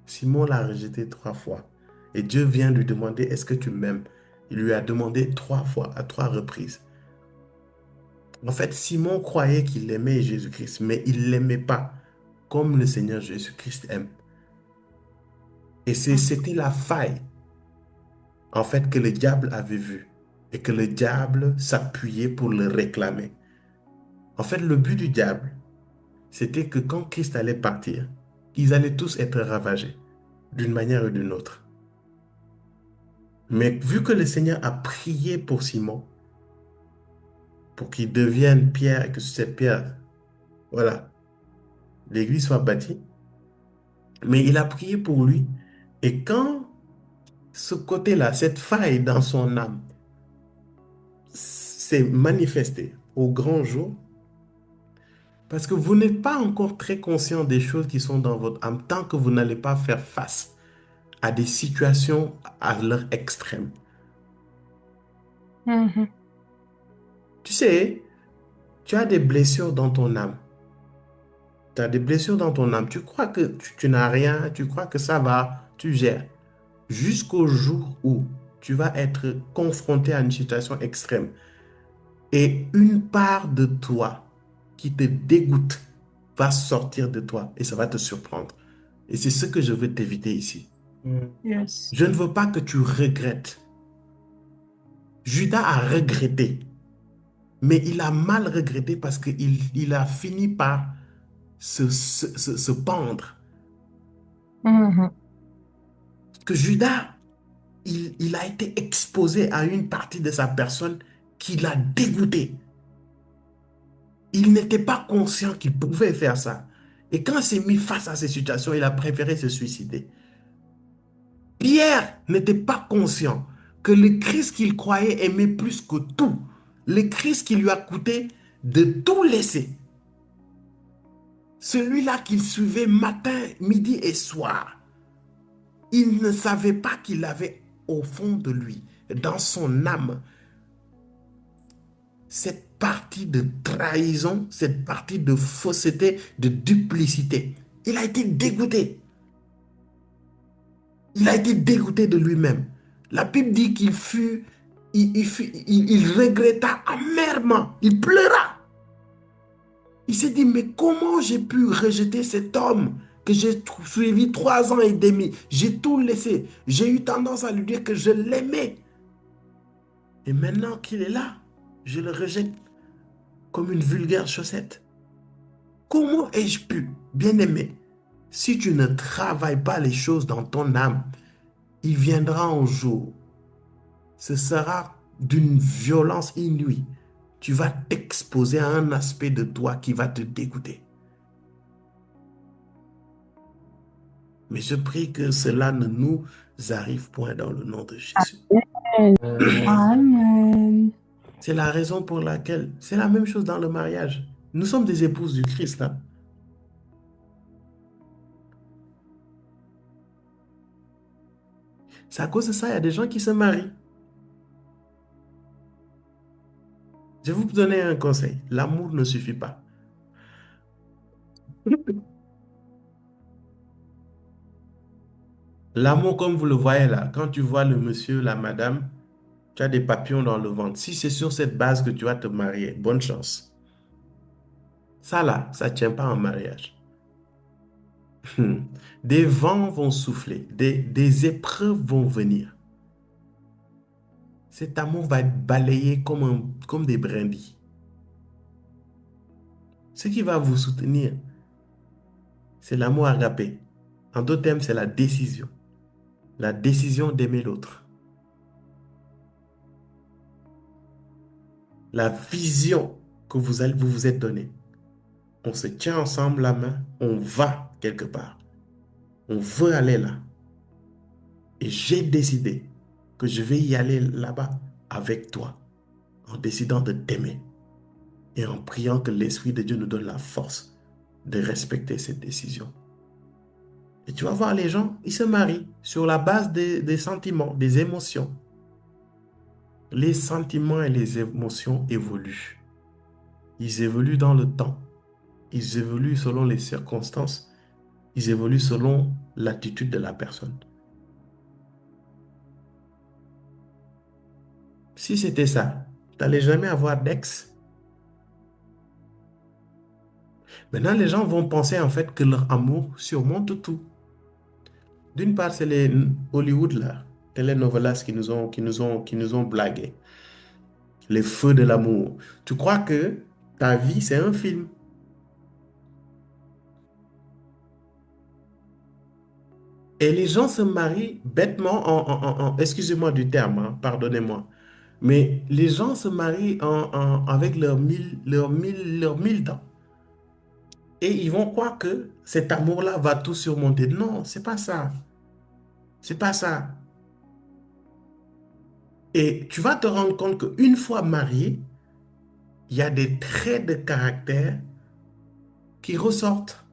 Simon l'a rejeté 3 fois. Et Dieu vient lui demander, est-ce que tu m'aimes? Il lui a demandé 3 fois, à 3 reprises. En fait, Simon croyait qu'il aimait Jésus-Christ, mais il ne l'aimait pas comme le Seigneur Jésus-Christ aime. Et c'était la faille, en fait, que le diable avait vue et que le diable s'appuyait pour le réclamer. En fait, le but du diable, c'était que quand Christ allait partir, ils allaient tous être ravagés d'une manière ou d'une autre. Mais vu que le Seigneur a prié pour Simon, pour qu'il devienne pierre et que sur cette pierre, voilà, l'église soit bâtie, mais il a prié pour lui. Et quand ce côté-là, cette faille dans son âme s'est manifestée au grand jour, parce que vous n'êtes pas encore très conscient des choses qui sont dans votre âme tant que vous n'allez pas faire face à des situations à leur extrême. Mhm. Tu sais, tu as des blessures dans ton âme. Tu as des blessures dans ton âme. Tu crois que tu n'as rien, tu crois que ça va, tu gères. Jusqu'au jour où tu vas être confronté à une situation extrême et une part de toi qui te dégoûte va sortir de toi et ça va te surprendre. Et c'est ce que je veux t'éviter ici. Yes. Je ne veux pas que tu regrettes. Judas a regretté, mais il a mal regretté parce qu'il a fini par se pendre. Mhm. Que Judas, il a été exposé à une partie de sa personne qui l'a dégoûté. Il n'était pas conscient qu'il pouvait faire ça. Et quand il s'est mis face à ces situations, il a préféré se suicider. Pierre n'était pas conscient que le Christ qu'il croyait aimer plus que tout, le Christ qui lui a coûté de tout laisser, celui-là qu'il suivait matin, midi et soir, il ne savait pas qu'il avait au fond de lui, dans son âme, cette partie de trahison, cette partie de fausseté, de duplicité. Il a été dégoûté. Il a été dégoûté de lui-même. La Bible dit qu'il il regretta amèrement. Il pleura. Il s'est dit, mais comment j'ai pu rejeter cet homme que j'ai suivi 3 ans et demi? J'ai tout laissé. J'ai eu tendance à lui dire que je l'aimais. Et maintenant qu'il est là, je le rejette comme une vulgaire chaussette. Comment ai-je pu, bien-aimé, si tu ne travailles pas les choses dans ton âme, il viendra un jour, ce sera d'une violence inouïe. Tu vas t'exposer à un aspect de toi qui va te dégoûter. Mais je prie que cela ne nous arrive point dans le nom de Jésus. Amen. C'est la raison pour laquelle, c'est la même chose dans le mariage. Nous sommes des épouses du Christ, hein? C'est à cause de ça, il y a des gens qui se marient. Je vais vous donner un conseil. L'amour ne suffit pas. L'amour, comme vous le voyez là, quand tu vois le monsieur, la madame, Tu as des papillons dans le ventre. Si c'est sur cette base que tu vas te marier, bonne chance. Ça là, ça ne tient pas en mariage. Des vents vont souffler, des épreuves vont venir. Cet amour va être balayé comme des brindilles. Ce qui va vous soutenir, c'est l'amour agapé. En d'autres termes, c'est la décision. La décision d'aimer l'autre. La vision que vous vous êtes donnée. On se tient ensemble la main, on va quelque part. On veut aller là. Et j'ai décidé que je vais y aller là-bas avec toi, en décidant de t'aimer et en priant que l'Esprit de Dieu nous donne la force de respecter cette décision. Et tu vas voir les gens, ils se marient sur la base des sentiments, des émotions. Les sentiments et les émotions évoluent. Ils évoluent dans le temps. Ils évoluent selon les circonstances. Ils évoluent selon l'attitude de la personne. Si c'était ça, tu n'allais jamais avoir d'ex. Maintenant, les gens vont penser en fait que leur amour surmonte tout. D'une part, c'est les Hollywood là, telenovelas qui nous ont blagué. Les feux de l'amour. Tu crois que ta vie, c'est un film. Et les gens se marient bêtement excusez-moi du terme, hein, pardonnez-moi. Mais les gens se marient avec leurs mille dents. Et ils vont croire que cet amour-là va tout surmonter. Non, c'est pas ça. C'est pas ça. Et tu vas te rendre compte qu'une fois marié, il y a des traits de caractère qui ressortent.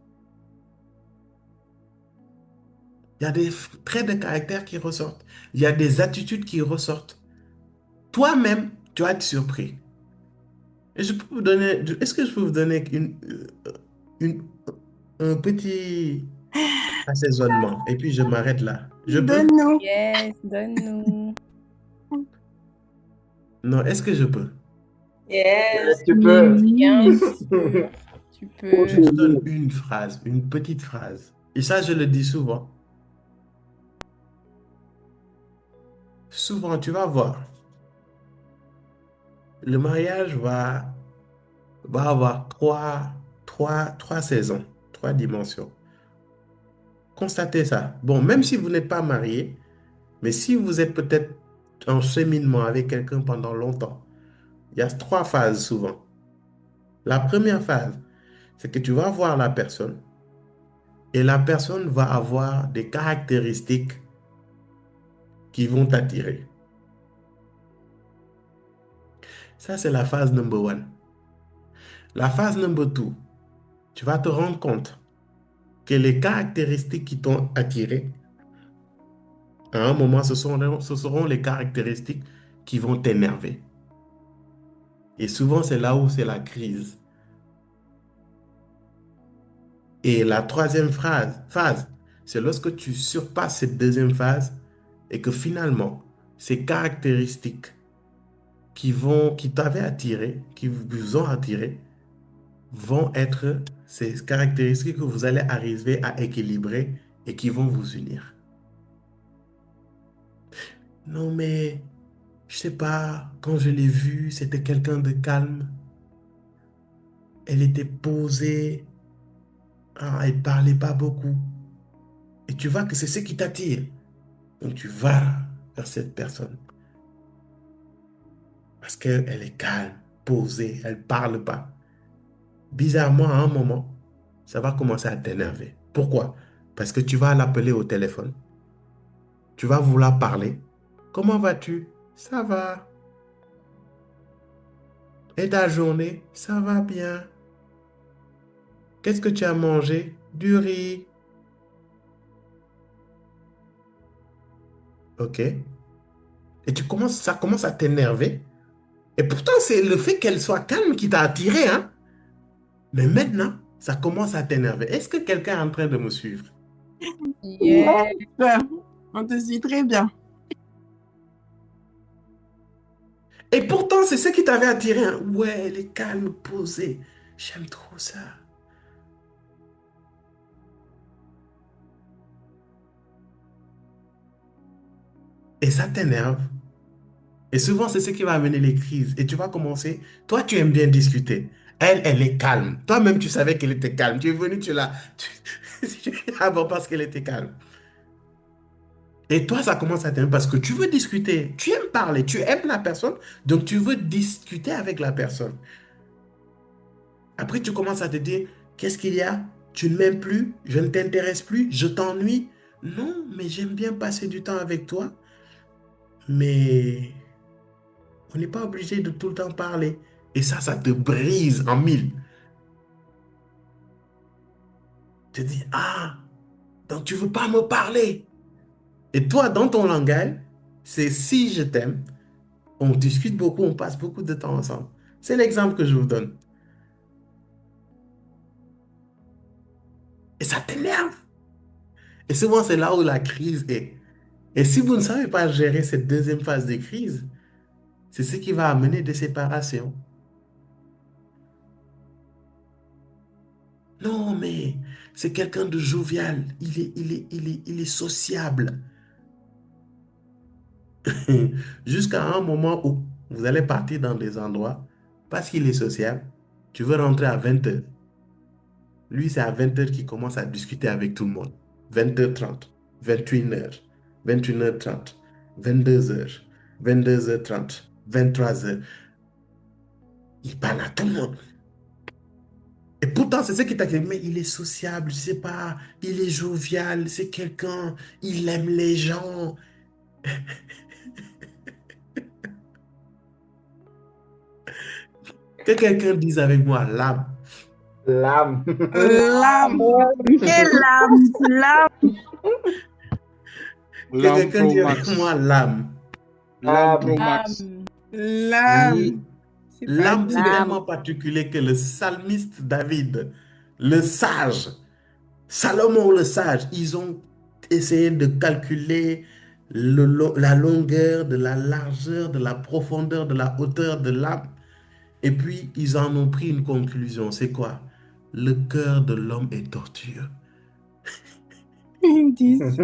Il y a des traits de caractère qui ressortent. Il y a des attitudes qui ressortent. Toi-même, tu vas être surpris. Et est-ce que je peux vous donner une- un petit assaisonnement? Et puis je m'arrête là. Je peux? Donne-nous. Yes, donne-nous. Non, est-ce que je peux? Yes, tu Oui, peux. Bien oui. sûr, tu Je peux. te donne une phrase, une petite phrase. Et ça, je le dis souvent. Souvent, tu vas voir, le mariage va avoir trois saisons, trois dimensions. Constatez ça. Bon, même si vous n'êtes pas marié, mais si vous êtes peut-être en cheminement avec quelqu'un pendant longtemps, il y a trois phases souvent. La première phase, c'est que tu vas voir la personne et la personne va avoir des caractéristiques qui vont t'attirer. Ça, c'est la phase number one. La phase number two, tu vas te rendre compte que les caractéristiques qui t'ont attiré, à un moment, ce seront les caractéristiques qui vont t'énerver. Et souvent, c'est là où c'est la crise. Et la troisième phase, c'est lorsque tu surpasses cette deuxième phase et que finalement, ces caractéristiques qui t'avaient attiré, qui vous ont attiré, vont être ces caractéristiques que vous allez arriver à équilibrer et qui vont vous unir. Non, mais je sais pas, quand je l'ai vue, c'était quelqu'un de calme. Elle était posée. Ah, elle parlait pas beaucoup. Et tu vois que c'est ce qui t'attire. Donc tu vas vers cette personne. Parce qu'elle est calme, posée, elle parle pas. Bizarrement, à un moment, ça va commencer à t'énerver. Pourquoi? Parce que tu vas l'appeler au téléphone. Tu vas vouloir parler. Comment vas-tu? Ça va. Et ta journée? Ça va bien. Qu'est-ce que tu as mangé? Du riz. OK. Et ça commence à t'énerver. Et pourtant, c'est le fait qu'elle soit calme qui t'a attiré, hein? Mais maintenant, ça commence à t'énerver. Est-ce que quelqu'un est en train de me suivre? Yes. Yes. On te suit très bien. Et pourtant, c'est ce qui t'avait attiré, hein. Ouais, elle est calme, posée. J'aime trop ça. Et ça t'énerve. Et souvent, c'est ce qui va amener les crises. Et tu vas commencer. Toi, tu aimes bien discuter. Elle, elle est calme. Toi-même, tu savais qu'elle était calme. Tu es venu, tu l'as. Ah bon, parce qu'elle était calme. Et toi, ça commence à t'aimer parce que tu veux discuter. Tu aimes parler. Tu aimes la personne. Donc, tu veux discuter avec la personne. Après, tu commences à te dire, qu'est-ce qu'il y a? Tu ne m'aimes plus? Je ne t'intéresse plus? Je t'ennuie? Non, mais j'aime bien passer du temps avec toi. Mais on n'est pas obligé de tout le temps parler. Et ça te brise en mille. Tu te dis, ah, donc tu veux pas me parler. Et toi, dans ton langage, c'est si je t'aime, on discute beaucoup, on passe beaucoup de temps ensemble. C'est l'exemple que je vous donne. Et ça t'énerve. Et souvent, c'est là où la crise est. Et si vous ne savez pas gérer cette deuxième phase de crise, c'est ce qui va amener des séparations. Non, mais c'est quelqu'un de jovial. Il est sociable. Jusqu'à un moment où vous allez partir dans des endroits parce qu'il est sociable. Tu veux rentrer à 20h. Lui, c'est à 20h qu'il commence à discuter avec tout le monde. 20h30, 21h, 21h30, 22h, 22h30, 23h. Il parle à tout le monde. Et pourtant, c'est ce qui t'a dit, mais il est sociable, je sais pas, il est jovial, c'est quelqu'un, il aime les gens. Que quelqu'un dise avec moi, l'âme. L'âme. L'âme. Quelle âme? L'âme. Que L'âme quelqu'un Pro dise avec moi, Max. l'âme. L'âme Pro Max. Âme. L'âme. C'est pas L'âme, c'est Dieu. L'âme. tellement particulier que le psalmiste David, le sage, Salomon le sage, ils ont essayé de calculer la longueur, de la largeur, de la profondeur, de la hauteur de l'âme. Et puis, ils en ont pris une conclusion. C'est quoi? Le cœur de l'homme est tortueux. Ils disent.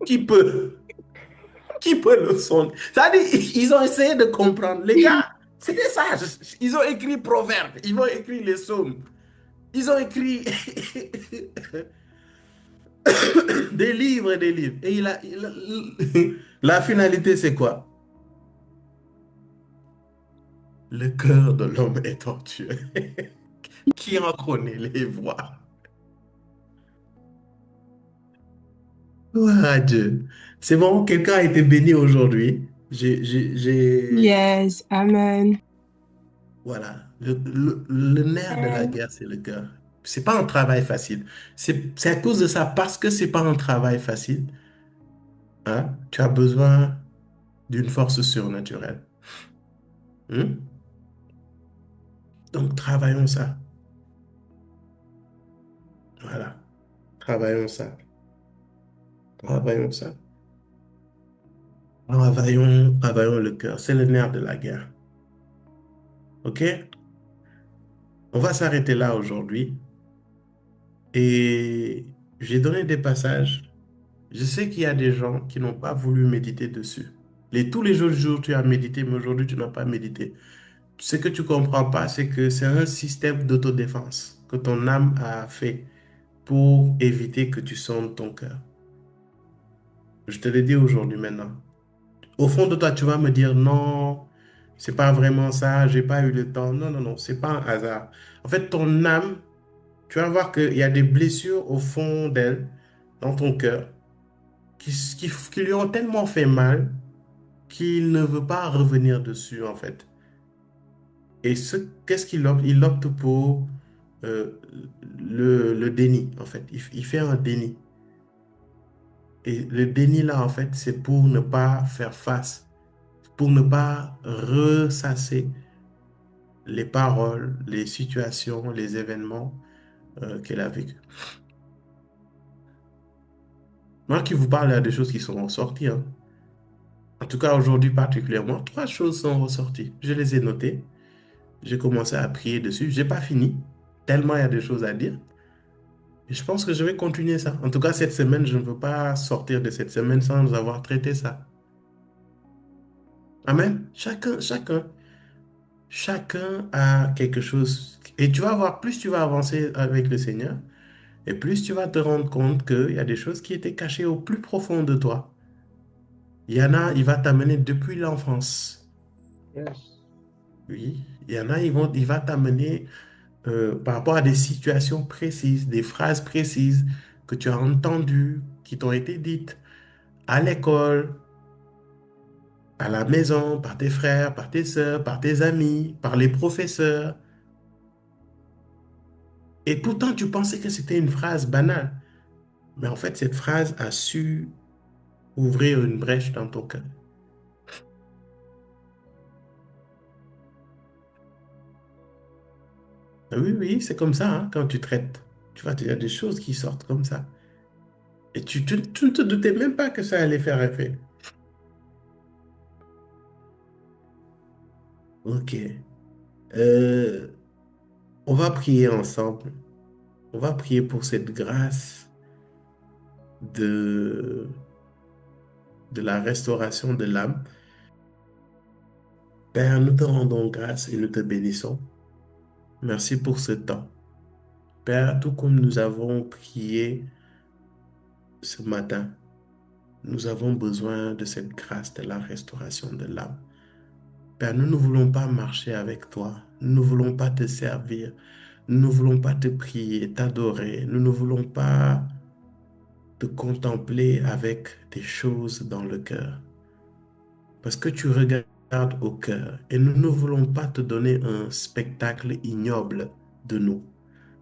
Qui peut? Qui peut le sonder? C'est-à-dire, ils ont essayé de comprendre. Les gars, c'est des sages. Ils ont écrit Proverbes, ils ont écrit les psaumes, ils ont écrit des livres et des livres. Et la finalité, c'est quoi? Le cœur de l'homme est tortueux. Qui en connaît les voix? Gloire à Dieu. C'est bon, quelqu'un a été béni aujourd'hui. Yes, Amen. Voilà. Le nerf de la guerre, c'est le cœur. C'est pas un travail facile. C'est à cause de ça, parce que c'est pas un travail facile, hein, tu as besoin d'une force surnaturelle. Hmm? Donc, travaillons ça. Voilà. Travaillons ça. Travaillons ça. Travaillons le cœur. C'est le nerf de la guerre. OK? On va s'arrêter là aujourd'hui. Et j'ai donné des passages. Je sais qu'il y a des gens qui n'ont pas voulu méditer dessus. Tous les autres jours, tu as médité, mais aujourd'hui, tu n'as pas médité. Ce que tu ne comprends pas, c'est que c'est un système d'autodéfense que ton âme a fait pour éviter que tu sondes ton cœur. Je te le dis aujourd'hui maintenant. Au fond de toi, tu vas me dire non, c'est pas vraiment ça, j'ai pas eu le temps. Non, non, non, c'est pas un hasard. En fait, ton âme, tu vas voir qu'il y a des blessures au fond d'elle, dans ton cœur, qui lui ont tellement fait mal qu'il ne veut pas revenir dessus, en fait. Et qu'est-ce qu'il opte? Il opte pour euh, le déni, en fait. Il fait un déni. Et le déni, là, en fait, c'est pour ne pas faire face, pour ne pas ressasser les paroles, les situations, les événements qu'elle a vécus. Moi qui vous parle, il y a des choses qui sont sorties, hein. En tout cas, aujourd'hui particulièrement, 3 choses sont ressorties. Je les ai notées. J'ai commencé à prier dessus. Je n'ai pas fini, tellement il y a des choses à dire. Et je pense que je vais continuer ça. En tout cas, cette semaine, je ne veux pas sortir de cette semaine sans avoir traité ça. Amen. Chacun a quelque chose. Et tu vas voir, plus tu vas avancer avec le Seigneur, et plus tu vas te rendre compte qu'il y a des choses qui étaient cachées au plus profond de toi. Il y en a, il va t'amener depuis l'enfance. Yes. Oui. Il y en a, il va t'amener par rapport à des situations précises, des phrases précises que tu as entendues, qui t'ont été dites à l'école, à la maison, par tes frères, par tes sœurs, par tes amis, par les professeurs. Et pourtant, tu pensais que c'était une phrase banale. Mais en fait, cette phrase a su ouvrir une brèche dans ton cœur. Oui, oui, c'est comme ça, hein, quand tu traites. Tu vois, il y a des choses qui sortent comme ça. Et tu ne te doutais même pas que ça allait faire effet. Ok. Euh, on va prier ensemble. On va prier pour cette grâce de, de la restauration de l'âme. Père, nous te rendons grâce et nous te bénissons. Merci pour ce temps. Père, tout comme nous avons prié ce matin, nous avons besoin de cette grâce de la restauration de l'âme. Père, nous ne voulons pas marcher avec toi. Nous ne voulons pas te servir. Nous ne voulons pas te prier, t'adorer. Nous ne voulons pas te contempler avec des choses dans le cœur. Parce que tu regardes au cœur et nous ne voulons pas te donner un spectacle ignoble de nous.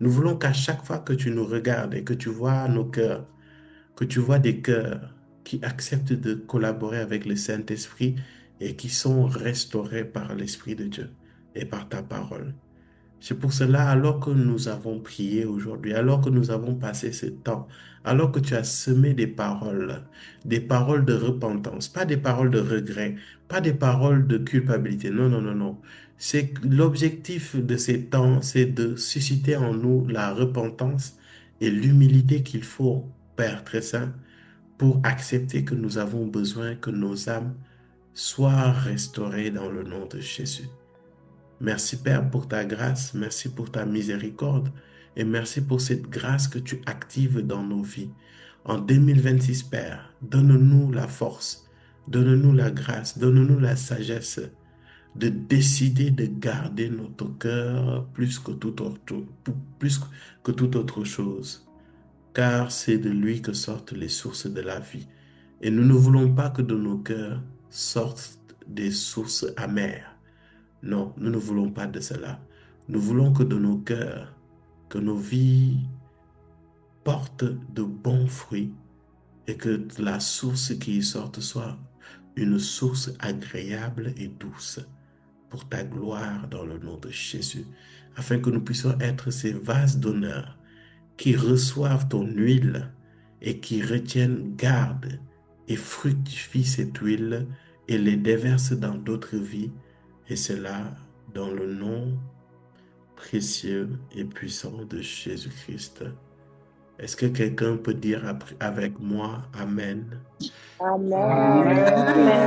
Nous voulons qu'à chaque fois que tu nous regardes et que tu vois nos cœurs, que tu vois des cœurs qui acceptent de collaborer avec le Saint-Esprit et qui sont restaurés par l'Esprit de Dieu et par ta parole. C'est pour cela, alors que nous avons prié aujourd'hui, alors que nous avons passé ce temps, alors que tu as semé des paroles de repentance, pas des paroles de regret, pas des paroles de culpabilité. Non, non, non, non. C'est que l'objectif de ces temps, c'est de susciter en nous la repentance et l'humilité qu'il faut, Père très saint, pour accepter que nous avons besoin que nos âmes soient restaurées dans le nom de Jésus. Merci Père pour ta grâce, merci pour ta miséricorde et merci pour cette grâce que tu actives dans nos vies. En 2026, Père, donne-nous la force, donne-nous la grâce, donne-nous la sagesse de décider de garder notre cœur plus que toute autre chose, car c'est de lui que sortent les sources de la vie. Et nous ne voulons pas que de nos cœurs sortent des sources amères. Non, nous ne voulons pas de cela. Nous voulons que de nos cœurs, que nos vies portent de bons fruits et que la source qui y sorte soit une source agréable et douce pour ta gloire dans le nom de Jésus, afin que nous puissions être ces vases d'honneur qui reçoivent ton huile et qui retiennent garde et fructifient cette huile et les déversent dans d'autres vies, et cela dans le nom précieux et puissant de Jésus-Christ. Est-ce que quelqu'un peut dire avec moi Amen? Amen. Amen.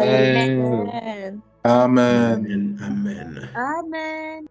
Amen. Amen. Amen. Amen. Amen. Amen.